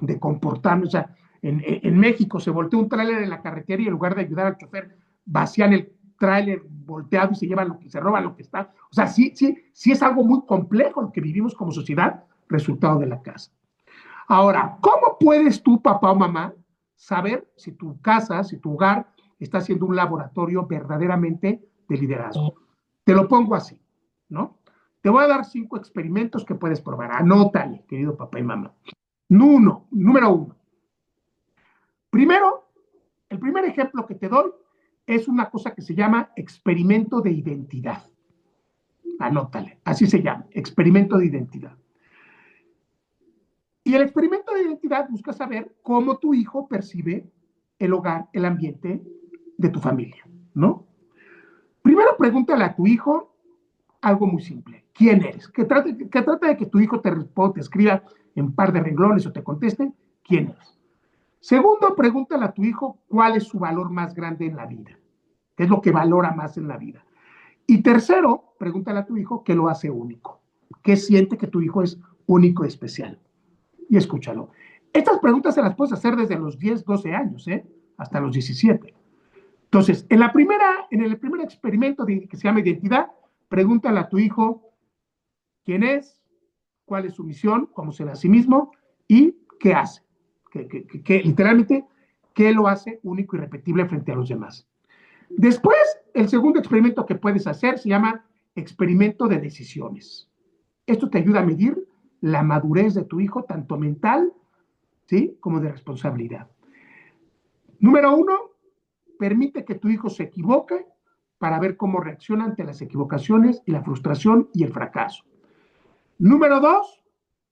de comportarnos. O sea, en México se voltea un tráiler en la carretera y en lugar de ayudar al chofer, vacían el tráiler volteado y se llevan lo que se roban lo que está. O sea, sí es algo muy complejo lo que vivimos como sociedad, resultado de la casa. Ahora, ¿cómo puedes tú, papá o mamá, saber si tu casa, si tu hogar está siendo un laboratorio verdaderamente de liderazgo? Te lo pongo así, ¿no? Te voy a dar 5 experimentos que puedes probar. Anótale, querido papá y mamá. Número uno. Primero, el primer ejemplo que te doy es una cosa que se llama experimento de identidad. Anótale, así se llama, experimento de identidad. Y el experimento de identidad busca saber cómo tu hijo percibe el hogar, el ambiente de tu familia, ¿no? Primero pregúntale a tu hijo algo muy simple. ¿Quién eres? Que trata de que tu hijo te responda, te escriba en un par de renglones o te conteste quién eres. Segundo, pregúntale a tu hijo cuál es su valor más grande en la vida, qué es lo que valora más en la vida. Y tercero, pregúntale a tu hijo qué lo hace único, qué siente que tu hijo es único y especial. Y escúchalo. Estas preguntas se las puedes hacer desde los 10, 12 años, hasta los 17. Entonces, en el primer experimento que se llama identidad, pregúntale a tu hijo quién es, cuál es su misión, cómo se ve a sí mismo y qué hace. Literalmente, qué lo hace único y repetible frente a los demás. Después, el segundo experimento que puedes hacer se llama experimento de decisiones. Esto te ayuda a medir la madurez de tu hijo, tanto mental, ¿sí?, como de responsabilidad. Número uno, permite que tu hijo se equivoque para ver cómo reacciona ante las equivocaciones y la frustración y el fracaso. Número dos,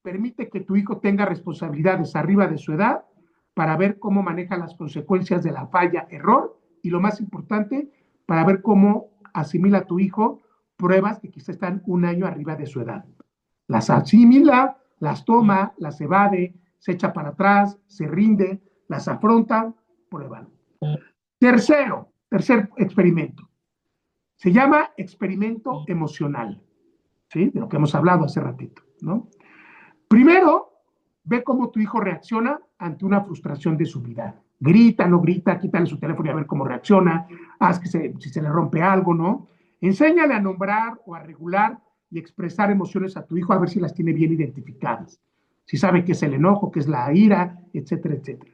permite que tu hijo tenga responsabilidades arriba de su edad para ver cómo maneja las consecuencias de la falla, error, y lo más importante, para ver cómo asimila tu hijo pruebas que quizá están un año arriba de su edad. Las asimila, las toma, las evade, se echa para atrás, se rinde, las afronta, prueban. Tercer experimento. Se llama experimento emocional, ¿sí? De lo que hemos hablado hace ratito, ¿no? Primero, ve cómo tu hijo reacciona ante una frustración de su vida. Grita, no grita, quítale su teléfono y a ver cómo reacciona, haz que si se le rompe algo, ¿no? Enséñale a nombrar o a regular y expresar emociones a tu hijo a ver si las tiene bien identificadas. Si sabe qué es el enojo, qué es la ira, etcétera, etcétera.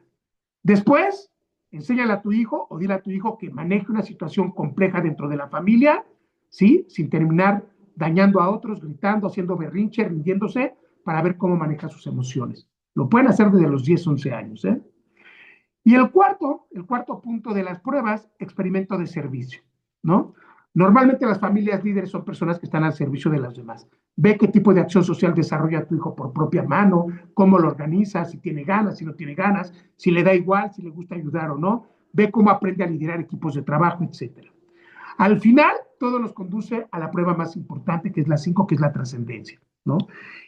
Después, enséñale a tu hijo o dile a tu hijo que maneje una situación compleja dentro de la familia, ¿sí? Sin terminar dañando a otros, gritando, haciendo berrinche, rindiéndose, para ver cómo maneja sus emociones. Lo pueden hacer desde los 10, 11 años, ¿eh? Y el cuarto punto de las pruebas, experimento de servicio, ¿no? Normalmente las familias líderes son personas que están al servicio de las demás. Ve qué tipo de acción social desarrolla tu hijo por propia mano, cómo lo organiza, si tiene ganas, si no tiene ganas, si le da igual, si le gusta ayudar o no. Ve cómo aprende a liderar equipos de trabajo, etcétera. Al final, todo nos conduce a la prueba más importante, que es la 5, que es la trascendencia, ¿no?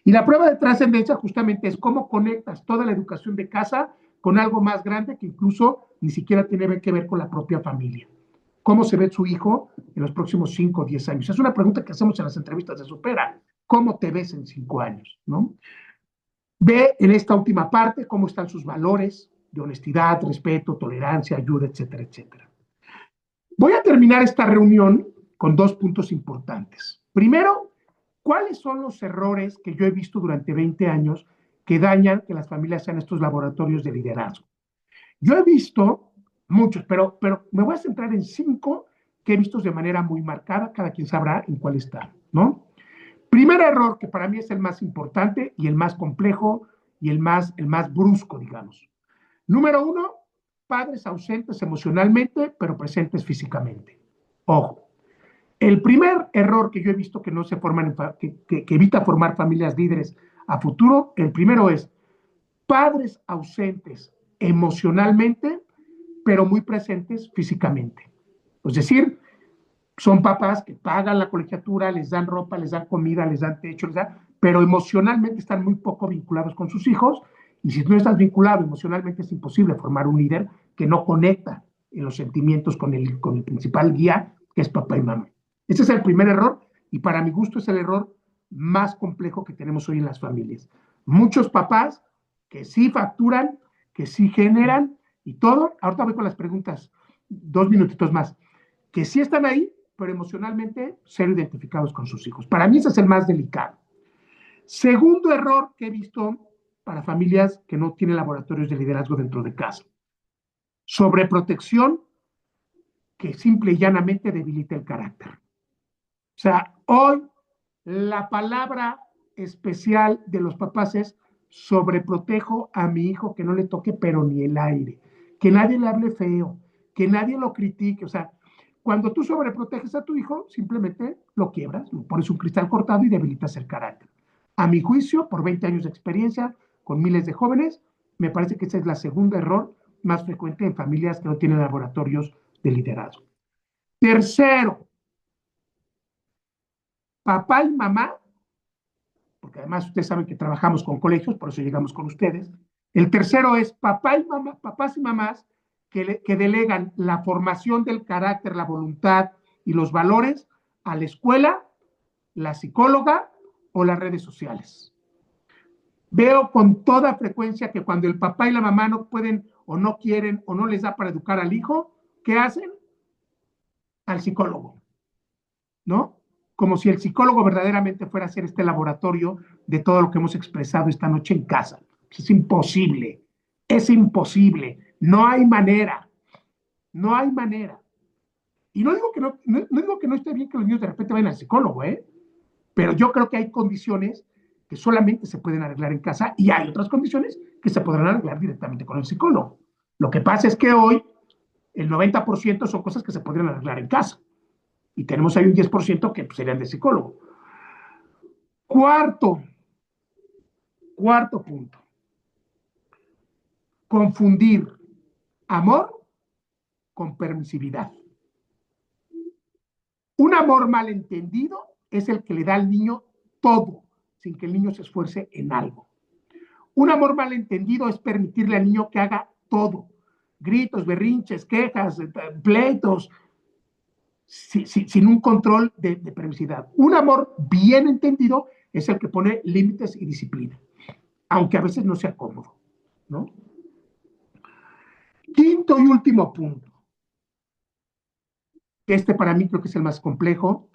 Y la prueba de trascendencia justamente es cómo conectas toda la educación de casa con algo más grande que incluso ni siquiera tiene que ver con la propia familia. ¿Cómo se ve su hijo en los próximos 5 o 10 años? Es una pregunta que hacemos en las entrevistas de Supera. ¿Cómo te ves en 5 años? ¿No? Ve en esta última parte cómo están sus valores de honestidad, respeto, tolerancia, ayuda, etcétera, etcétera. Voy a terminar esta reunión con 2 puntos importantes. Primero, ¿cuáles son los errores que yo he visto durante 20 años que dañan que las familias sean estos laboratorios de liderazgo? Yo he visto muchos, pero me voy a centrar en 5 que he visto de manera muy marcada, cada quien sabrá en cuál está, ¿no? Primer error, que para mí es el más importante y el más complejo y el más brusco, digamos. Número 1, padres ausentes emocionalmente, pero presentes físicamente. Ojo, el primer error que yo he visto que no se forman, que evita formar familias líderes a futuro, el primero es padres ausentes emocionalmente, pero muy presentes físicamente. Es decir, son papás que pagan la colegiatura, les dan ropa, les dan comida, les dan techo, pero emocionalmente están muy poco vinculados con sus hijos. Y si no estás vinculado emocionalmente, es imposible formar un líder que no conecta en los sentimientos con el principal guía, que es papá y mamá. Ese es el primer error, y para mi gusto es el error más complejo que tenemos hoy en las familias. Muchos papás que sí facturan, que sí generan y todo. Ahorita voy con las preguntas, 2 minutitos más, que sí están ahí, pero emocionalmente ser identificados con sus hijos. Para mí ese es el más delicado. Segundo error que he visto para familias que no tienen laboratorios de liderazgo dentro de casa. Sobreprotección que simple y llanamente debilita el carácter. O sea, hoy la palabra especial de los papás es sobreprotejo a mi hijo, que no le toque pero ni el aire, que nadie le hable feo, que nadie lo critique. O sea, cuando tú sobreproteges a tu hijo, simplemente lo quiebras, lo pones un cristal cortado y debilitas el carácter. A mi juicio, por 20 años de experiencia con miles de jóvenes, me parece que ese es el segundo error más frecuente en familias que no tienen laboratorios de liderazgo. Tercero, papá y mamá, porque además ustedes saben que trabajamos con colegios, por eso llegamos con ustedes. El tercero es papás y mamás que delegan la formación del carácter, la voluntad y los valores a la escuela, la psicóloga o las redes sociales. Veo con toda frecuencia que cuando el papá y la mamá no pueden o no quieren o no les da para educar al hijo, ¿qué hacen? Al psicólogo, ¿no? Como si el psicólogo verdaderamente fuera a hacer este laboratorio de todo lo que hemos expresado esta noche en casa. Es imposible, es imposible, no hay manera, no hay manera. Y no digo que no esté bien que los niños de repente vayan al psicólogo, pero yo creo que hay condiciones que solamente se pueden arreglar en casa y hay otras condiciones que se podrán arreglar directamente con el psicólogo. Lo que pasa es que hoy el 90% son cosas que se podrían arreglar en casa y tenemos ahí un 10% que serían de psicólogo. Cuarto punto. Confundir amor con permisividad. Un amor malentendido es el que le da al niño todo, sin que el niño se esfuerce en algo. Un amor malentendido es permitirle al niño que haga todo. Gritos, berrinches, quejas, pleitos, sin un control de permisividad. Un amor bien entendido es el que pone límites y disciplina, aunque a veces no sea cómodo, ¿no? Quinto y último punto. Este para mí creo que es el más complejo.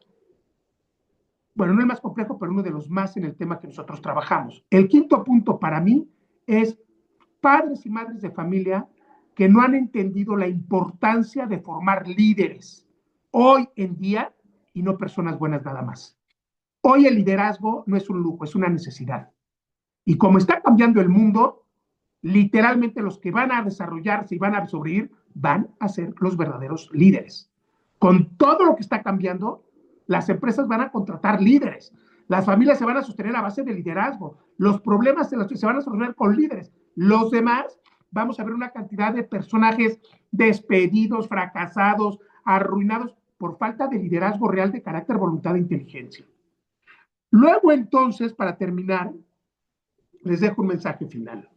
Bueno, no el más complejo, pero uno de los más en el tema que nosotros trabajamos. El quinto punto para mí es padres y madres de familia que no han entendido la importancia de formar líderes hoy en día y no personas buenas nada más. Hoy el liderazgo no es un lujo, es una necesidad. Y como está cambiando el mundo, literalmente los que van a desarrollarse y van a sobrevivir van a ser los verdaderos líderes. Con todo lo que está cambiando, las empresas van a contratar líderes, las familias se van a sostener a base de liderazgo, los problemas se van a solucionar con líderes. Los demás, vamos a ver una cantidad de personajes despedidos, fracasados, arruinados por falta de liderazgo real de carácter, voluntad e inteligencia. Luego, entonces, para terminar, les dejo un mensaje final.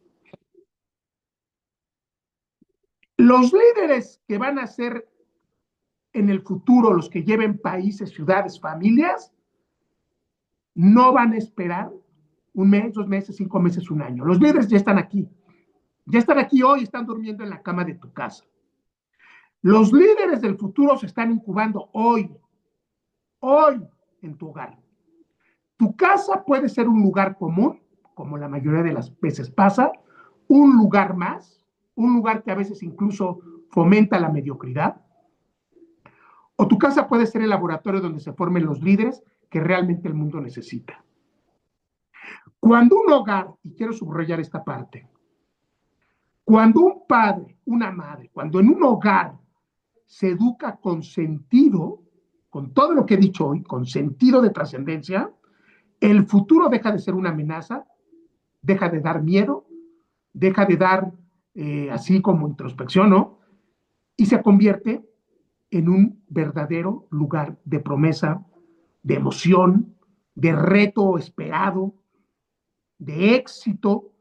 Los líderes que van a ser en el futuro los que lleven países, ciudades, familias, no van a esperar 1 mes, 2 meses, 5 meses, 1 año. Los líderes ya están aquí hoy, están durmiendo en la cama de tu casa. Los líderes del futuro se están incubando hoy en tu hogar. Tu casa puede ser un lugar común, como la mayoría de las veces pasa, un lugar más, un lugar que a veces incluso fomenta la mediocridad, o tu casa puede ser el laboratorio donde se formen los líderes que realmente el mundo necesita. Cuando un hogar, y quiero subrayar esta parte, cuando un padre, una madre, cuando en un hogar se educa con sentido, con todo lo que he dicho hoy, con sentido de trascendencia, el futuro deja de ser una amenaza, deja de dar miedo, deja de dar así como introspección, ¿no? Y se convierte en un verdadero lugar de promesa, de emoción, de reto esperado, de éxito,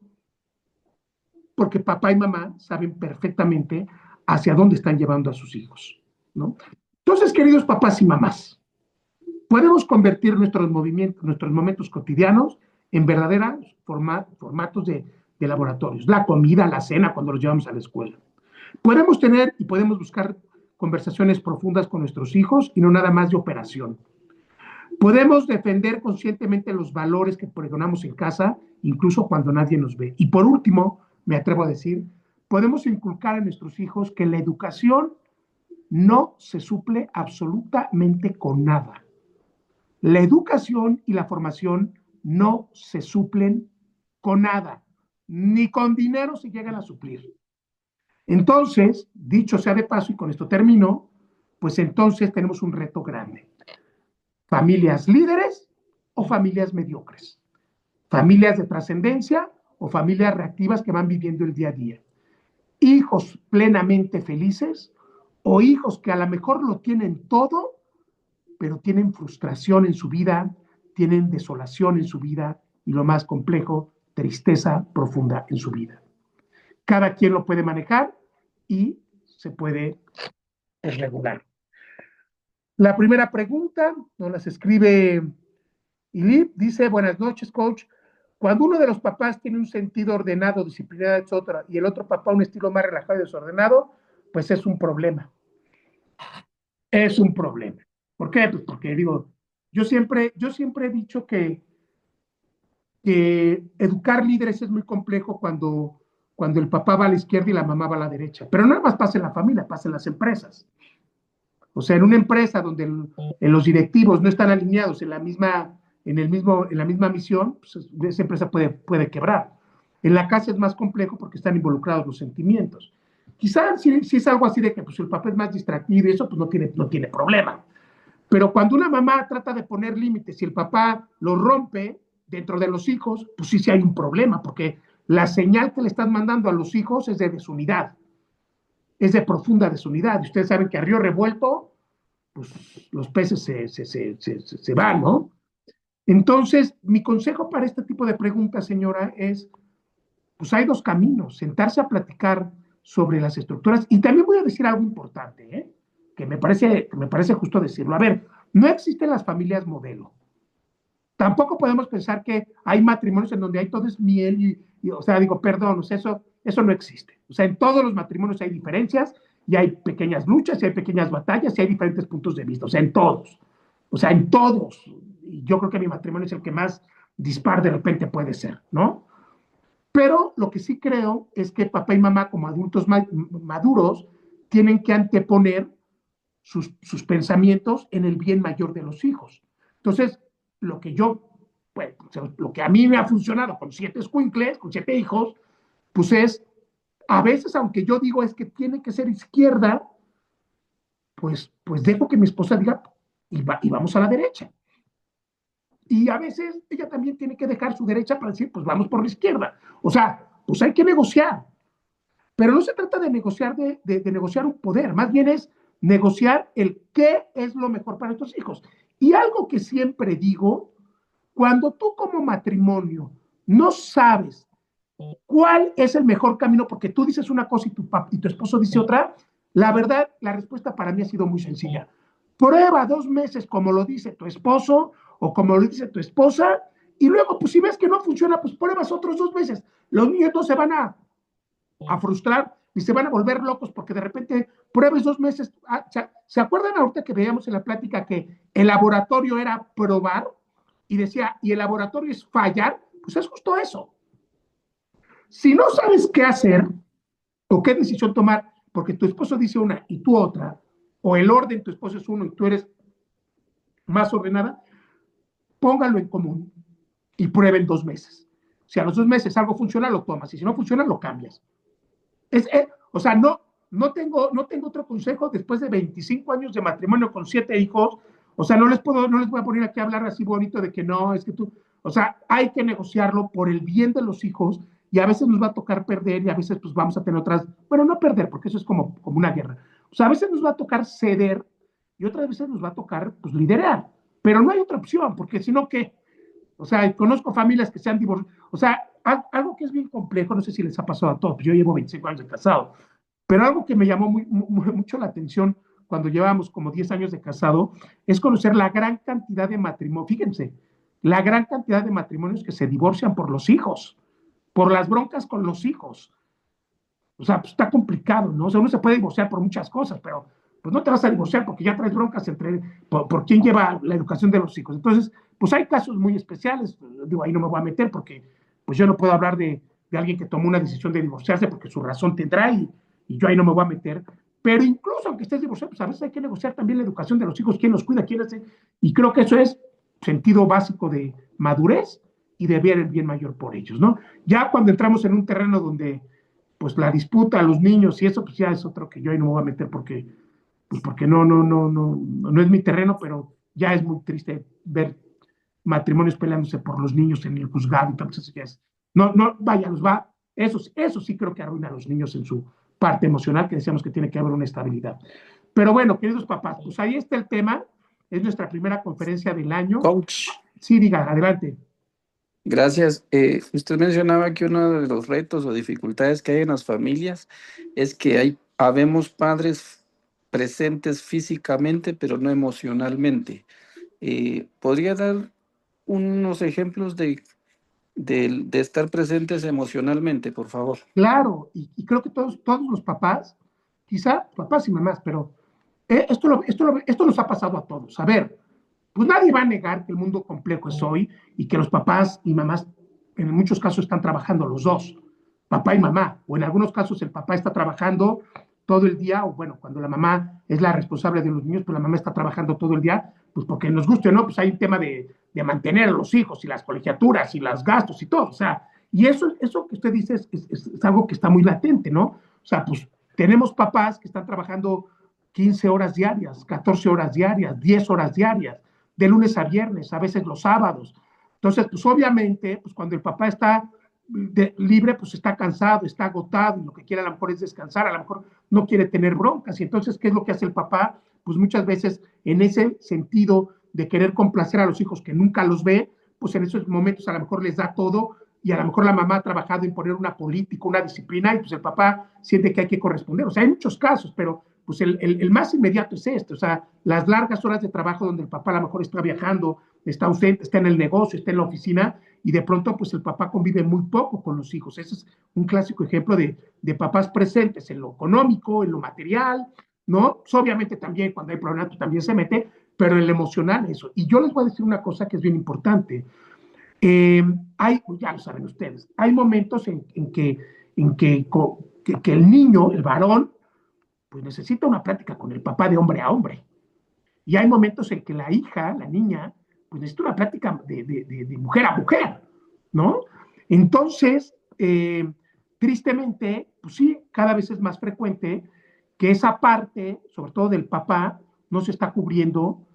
porque papá y mamá saben perfectamente hacia dónde están llevando a sus hijos, ¿no? Entonces, queridos papás y mamás, podemos convertir nuestros movimientos, nuestros momentos cotidianos en verdaderos formatos de laboratorios. La comida, la cena, cuando los llevamos a la escuela. Podemos tener y podemos buscar conversaciones profundas con nuestros hijos y no nada más de operación. Podemos defender conscientemente los valores que pregonamos en casa, incluso cuando nadie nos ve. Y por último, me atrevo a decir, podemos inculcar a nuestros hijos que la educación no se suple absolutamente con nada. La educación y la formación no se suplen con nada, ni con dinero se llegan a suplir. Entonces, dicho sea de paso, y con esto termino, pues entonces tenemos un reto grande. Familias líderes o familias mediocres. Familias de trascendencia o familias reactivas que van viviendo el día a día. Hijos plenamente felices o hijos que a lo mejor lo tienen todo, pero tienen frustración en su vida, tienen desolación en su vida y lo más complejo, tristeza profunda en su vida. Cada quien lo puede manejar y se puede regular. La primera pregunta nos las escribe Ilip, dice, buenas noches, coach. Cuando uno de los papás tiene un sentido ordenado, disciplinado, etc., y el otro papá un estilo más relajado y desordenado, pues es un problema. Es un problema. ¿Por qué? Pues porque digo, yo siempre he dicho que educar líderes es muy complejo cuando el papá va a la izquierda y la mamá va a la derecha. Pero no nada más pasa en la familia, pasa en las empresas. O sea, en una empresa donde en los directivos no están alineados en la misma misión, pues esa empresa puede quebrar. En la casa es más complejo porque están involucrados los sentimientos. Quizás si es algo así de que pues, el papá es más distraído y eso, pues no tiene problema. Pero cuando una mamá trata de poner límites y el papá lo rompe dentro de los hijos, pues sí hay un problema, porque la señal que le están mandando a los hijos es de desunidad, es de profunda desunidad. Y ustedes saben que a río revuelto, pues los peces se van, ¿no? Entonces, mi consejo para este tipo de preguntas, señora, es, pues hay dos caminos, sentarse a platicar sobre las estructuras. Y también voy a decir algo importante, ¿eh? que me parece justo decirlo. A ver, no existen las familias modelo. Tampoco podemos pensar que hay matrimonios en donde hay todo es miel o sea, digo, perdón, o sea, eso no existe. O sea, en todos los matrimonios hay diferencias y hay pequeñas luchas y hay pequeñas batallas y hay diferentes puntos de vista, o sea, en todos. O sea, en todos. Y yo creo que mi matrimonio es el que más dispar de repente puede ser, ¿no? Pero lo que sí creo es que papá y mamá, como adultos maduros, tienen que anteponer sus pensamientos en el bien mayor de los hijos. Entonces, pues, lo que a mí me ha funcionado con 7 escuincles, con 7 hijos, pues es, a veces, aunque yo digo es que tiene que ser izquierda, pues dejo que mi esposa diga, y vamos a la derecha. Y a veces ella también tiene que dejar su derecha para decir, pues vamos por la izquierda. O sea, pues hay que negociar. Pero no se trata de negociar, de negociar un poder, más bien es negociar el qué es lo mejor para nuestros hijos. Y algo que siempre digo, cuando tú como matrimonio no sabes cuál es el mejor camino, porque tú dices una cosa y tu esposo dice otra, la verdad, la respuesta para mí ha sido muy sencilla. Prueba 2 meses como lo dice tu esposo o como lo dice tu esposa, y luego, pues si ves que no funciona, pues pruebas otros 2 meses. Los niños no se van a frustrar y se van a volver locos porque de repente pruebes 2 meses. ¿Se acuerdan ahorita que veíamos en la plática que el laboratorio era probar? Y decía, y el laboratorio es fallar, pues es justo eso. Si no sabes qué hacer o qué decisión tomar, porque tu esposo dice una y tú otra, o el orden, tu esposo es uno y tú eres más ordenada, póngalo en común y prueben 2 meses. Si a los 2 meses algo funciona, lo tomas, y si no funciona, lo cambias. O sea, no tengo otro consejo después de 25 años de matrimonio con 7 hijos. O sea, no les voy a poner aquí a hablar así bonito de que no, es que tú, o sea, hay que negociarlo por el bien de los hijos, y a veces nos va a tocar perder y a veces pues vamos a tener otras, bueno, no perder, porque eso es como una guerra. O sea, a veces nos va a tocar ceder y otras veces nos va a tocar pues liderar, pero no hay otra opción, porque si no, ¿qué? O sea, conozco familias que se han divorciado. O sea, algo que es bien complejo, no sé si les ha pasado a todos, yo llevo 25 años de casado, pero algo que me llamó mucho la atención cuando llevábamos como 10 años de casado es conocer la gran cantidad de matrimonios, fíjense, la gran cantidad de matrimonios que se divorcian por los hijos, por las broncas con los hijos. O sea, pues está complicado, ¿no? O sea, uno se puede divorciar por muchas cosas, pero pues no te vas a divorciar porque ya traes broncas por quién lleva la educación de los hijos. Entonces, pues hay casos muy especiales, digo, ahí no me voy a meter porque pues yo no puedo hablar de alguien que tomó una decisión de divorciarse porque su razón tendrá, y yo ahí no me voy a meter. Pero incluso aunque estés divorciado, pues a veces hay que negociar también la educación de los hijos, quién los cuida, quién hace, y creo que eso es sentido básico de madurez y de ver el bien mayor por ellos, ¿no? Ya cuando entramos en un terreno donde pues la disputa a los niños y eso, pues ya es otro que yo ahí no me voy a meter porque, pues porque no es mi terreno, pero ya es muy triste ver matrimonios peleándose por los niños en el juzgado, entonces ya es, vaya, eso sí creo que arruina a los niños en su parte emocional, que decíamos que tiene que haber una estabilidad. Pero bueno, queridos papás, pues ahí está el tema, es nuestra primera conferencia del año. Coach, Sí, diga, adelante. gracias. Usted mencionaba que uno de los retos o dificultades que hay en las familias es que habemos padres presentes físicamente, pero no emocionalmente. ¿Podría dar unos ejemplos de estar presentes emocionalmente, por favor? Claro, y creo que todos los papás, quizá papás y mamás, pero esto nos ha pasado a todos. A ver, pues nadie va a negar que el mundo complejo es hoy y que los papás y mamás en muchos casos están trabajando los dos, papá y mamá, o en algunos casos el papá está trabajando todo el día, o bueno, cuando la mamá es la responsable de los niños, pues la mamá está trabajando todo el día, pues porque nos guste o no, pues hay un tema de mantener a los hijos y las colegiaturas y los gastos y todo, o sea, y eso que usted dice es algo que está muy latente, ¿no? O sea, pues tenemos papás que están trabajando 15 horas diarias, 14 horas diarias, 10 horas diarias, de lunes a viernes, a veces los sábados. Entonces, pues obviamente, pues cuando el papá está libre, pues está cansado, está agotado, y lo que quiere a lo mejor es descansar, a lo mejor no quiere tener broncas. Y entonces, ¿qué es lo que hace el papá? Pues muchas veces en ese sentido de querer complacer a los hijos que nunca los ve, pues en esos momentos a lo mejor les da todo, y a lo mejor la mamá ha trabajado en poner una política, una disciplina, y pues el papá siente que hay que corresponder. O sea, hay muchos casos, pero pues el más inmediato es este, o sea, las largas horas de trabajo donde el papá a lo mejor está viajando, está ausente, está en el negocio, está en la oficina, y de pronto pues el papá convive muy poco con los hijos. Ese es un clásico ejemplo de papás presentes en lo económico, en lo material, ¿no? Pues obviamente también cuando hay problemas pues también se mete, pero en lo emocional eso. Y yo les voy a decir una cosa que es bien importante. Ya lo saben ustedes, hay momentos en que el niño, el varón, pues necesita una plática con el papá de hombre a hombre. Y hay momentos en que la hija, la niña, pues necesita una plática de mujer a mujer, ¿no? Entonces, tristemente, pues sí, cada vez es más frecuente que esa parte, sobre todo del papá, no se está cubriendo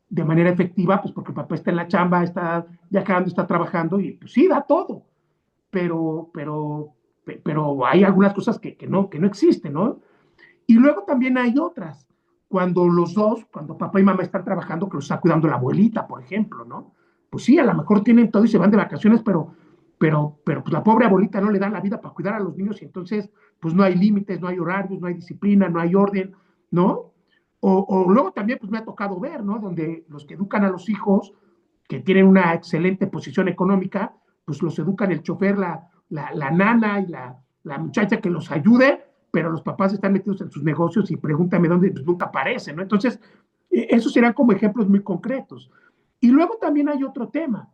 de manera efectiva, pues porque el papá está en la chamba, está viajando, está trabajando, y pues sí, da todo, pero hay algunas cosas que no existen, ¿no? Y luego también hay otras, cuando los dos, cuando papá y mamá están trabajando, que los está cuidando la abuelita, por ejemplo, ¿no? Pues sí, a lo mejor tienen todo y se van de vacaciones, pero pues la pobre abuelita no le da la vida para cuidar a los niños, y entonces pues no hay límites, no hay horarios, no hay disciplina, no hay orden, ¿no? O luego también pues me ha tocado ver, ¿no? Donde los que educan a los hijos, que tienen una excelente posición económica, pues los educan el chofer, la nana y la muchacha que los ayude, pero los papás están metidos en sus negocios y pregúntame dónde, pues nunca aparecen, ¿no? Entonces, esos serán como ejemplos muy concretos. Y luego también hay otro tema.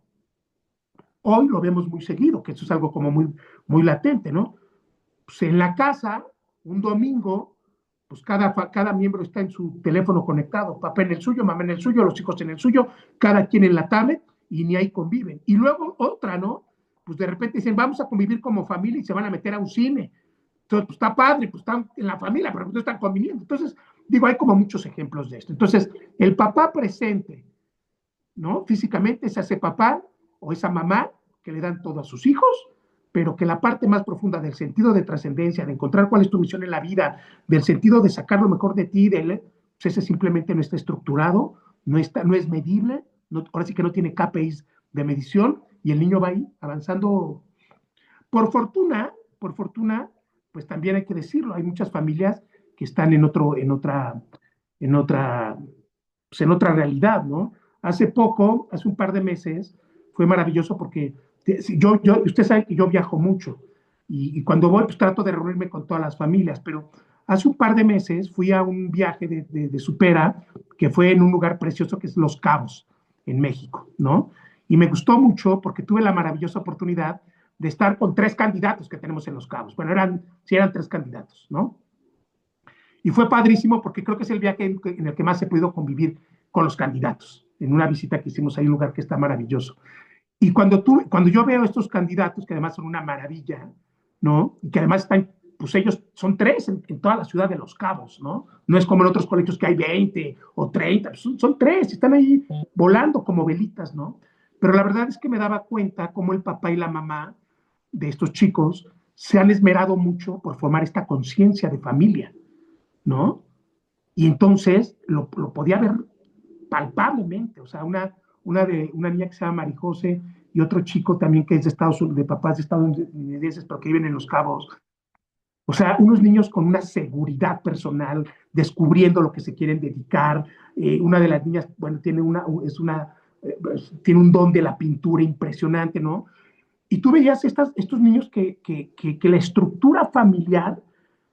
Hoy lo vemos muy seguido, que eso es algo como muy latente, ¿no? Pues en la casa, un domingo, pues cada miembro está en su teléfono conectado, papá en el suyo, mamá en el suyo, los hijos en el suyo, cada quien en la tablet, y ni ahí conviven. Y luego otra, ¿no? Pues de repente dicen, vamos a convivir como familia y se van a meter a un cine. Entonces, pues está padre, pues están en la familia, pero no están conviviendo. Entonces, digo, hay como muchos ejemplos de esto. Entonces, el papá presente, ¿no? Físicamente se hace papá o esa mamá que le dan todo a sus hijos, pero que la parte más profunda del sentido de trascendencia, de encontrar cuál es tu misión en la vida, del sentido de sacar lo mejor de ti, pues ese simplemente no está estructurado, no es medible, ahora sí que no tiene KPIs de medición, y el niño va ahí avanzando. Por fortuna, pues también hay que decirlo, hay muchas familias que están en otra, pues en otra realidad, ¿no? Hace un par de meses, fue maravilloso porque usted sabe que yo viajo mucho y cuando voy, pues trato de reunirme con todas las familias, pero hace un par de meses fui a un viaje de Supera que fue en un lugar precioso que es Los Cabos, en México, ¿no? Y me gustó mucho porque tuve la maravillosa oportunidad de estar con 3 candidatos que tenemos en Los Cabos. Bueno, sí eran 3 candidatos, ¿no? Y fue padrísimo porque creo que es el viaje en el que más he podido convivir con los candidatos, en una visita que hicimos ahí, un lugar que está maravilloso. Y cuando yo veo estos candidatos, que además son una maravilla, ¿no? Y que además están, pues ellos son 3 en toda la ciudad de Los Cabos, ¿no? No es como en otros colegios que hay 20 o 30, pues son 3, están ahí volando como velitas, ¿no? Pero la verdad es que me daba cuenta cómo el papá y la mamá de estos chicos se han esmerado mucho por formar esta conciencia de familia, ¿no? Y entonces lo podía ver palpablemente, o sea, una niña que se llama Marijose y otro chico también que es de papás de estadounidenses, pero que viven en Los Cabos. O sea, unos niños con una seguridad personal, descubriendo lo que se quieren dedicar. Una de las niñas, bueno, tiene un don de la pintura impresionante, ¿no? Y tú veías estos niños que la estructura familiar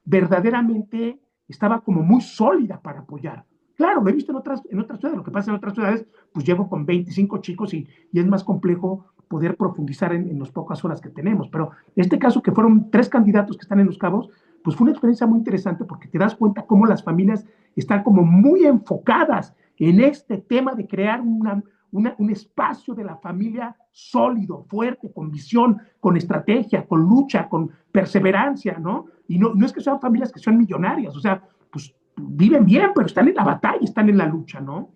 verdaderamente estaba como muy sólida para apoyar. Claro, lo he visto en otras ciudades. Lo que pasa en otras ciudades, pues llevo con 25 chicos y es más complejo poder profundizar en las pocas horas que tenemos. Pero en este caso, que fueron 3 candidatos que están en Los Cabos, pues fue una experiencia muy interesante porque te das cuenta cómo las familias están como muy enfocadas en este tema de crear un espacio de la familia sólido, fuerte, con visión, con estrategia, con lucha, con perseverancia, ¿no? Y no es que sean familias que sean millonarias, o sea, pues viven bien, pero están en la batalla, están en la lucha, ¿no?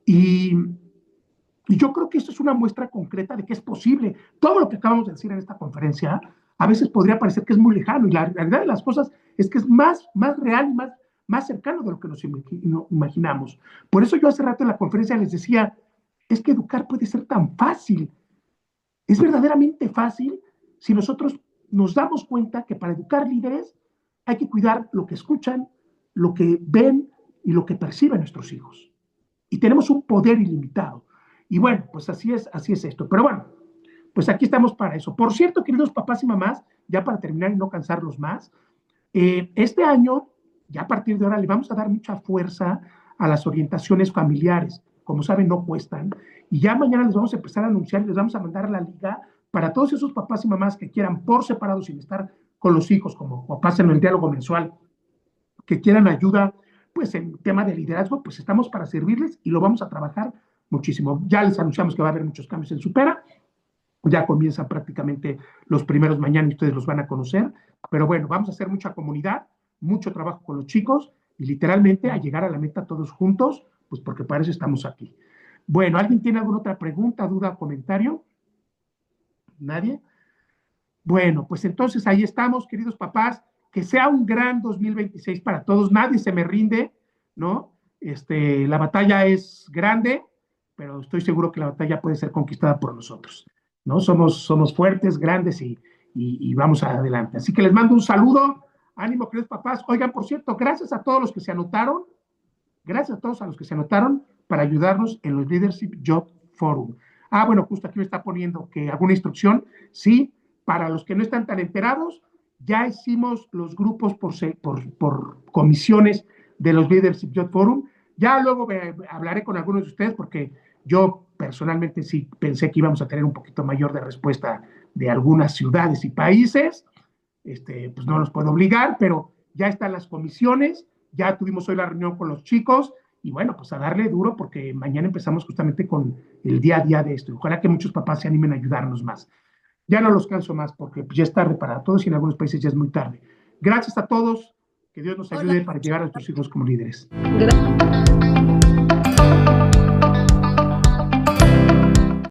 Y, y yo creo que esto es una muestra concreta de que es posible. Todo lo que acabamos de decir en esta conferencia a veces podría parecer que es muy lejano, y la realidad de las cosas es que es más real y más cercano de lo que nos imaginamos. Por eso yo hace rato en la conferencia les decía, es que educar puede ser tan fácil. Es verdaderamente fácil si nosotros nos damos cuenta que para educar líderes hay que cuidar lo que escuchan, lo que ven y lo que perciben nuestros hijos. Y tenemos un poder ilimitado. Y bueno, pues así es esto. Pero bueno, pues aquí estamos para eso. Por cierto, queridos papás y mamás, ya para terminar y no cansarlos más, este año, ya a partir de ahora, le vamos a dar mucha fuerza a las orientaciones familiares. Como saben, no cuestan. Y ya mañana les vamos a empezar a anunciar, les vamos a mandar a la liga para todos esos papás y mamás que quieran por separado, sin estar con los hijos, como papás en el diálogo mensual, que quieran ayuda, pues en tema de liderazgo, pues estamos para servirles y lo vamos a trabajar muchísimo. Ya les anunciamos que va a haber muchos cambios en Supera, ya comienzan prácticamente los primeros mañana y ustedes los van a conocer, pero bueno, vamos a hacer mucha comunidad, mucho trabajo con los chicos y literalmente a llegar a la meta todos juntos, pues porque para eso estamos aquí. Bueno, ¿alguien tiene alguna otra pregunta, duda, comentario? ¿Nadie? Bueno, pues entonces ahí estamos, queridos papás, que sea un gran 2026 para todos, nadie se me rinde, ¿no? La batalla es grande, pero estoy seguro que la batalla puede ser conquistada por nosotros, ¿no? Somos fuertes, grandes y vamos adelante. Así que les mando un saludo, ánimo, queridos papás. Oigan, por cierto, gracias a todos los que se anotaron, gracias a todos a los que se anotaron para ayudarnos en los Leadership Job Forum. Ah, bueno, justo aquí me está poniendo que alguna instrucción, sí, para los que no están tan enterados, ya hicimos los grupos por comisiones de los Leadership Job Forum. Ya luego hablaré con algunos de ustedes porque yo personalmente sí pensé que íbamos a tener un poquito mayor de respuesta de algunas ciudades y países. Pues no los puedo obligar, pero ya están las comisiones Ya tuvimos hoy la reunión con los chicos y bueno, pues a darle duro porque mañana empezamos justamente con el día a día de esto. Ojalá que muchos papás se animen a ayudarnos más. Ya no los canso más porque ya es tarde para todos y en algunos países ya es muy tarde. Gracias a todos. Que Dios nos ayude para llegar a nuestros hijos como líderes. Gracias.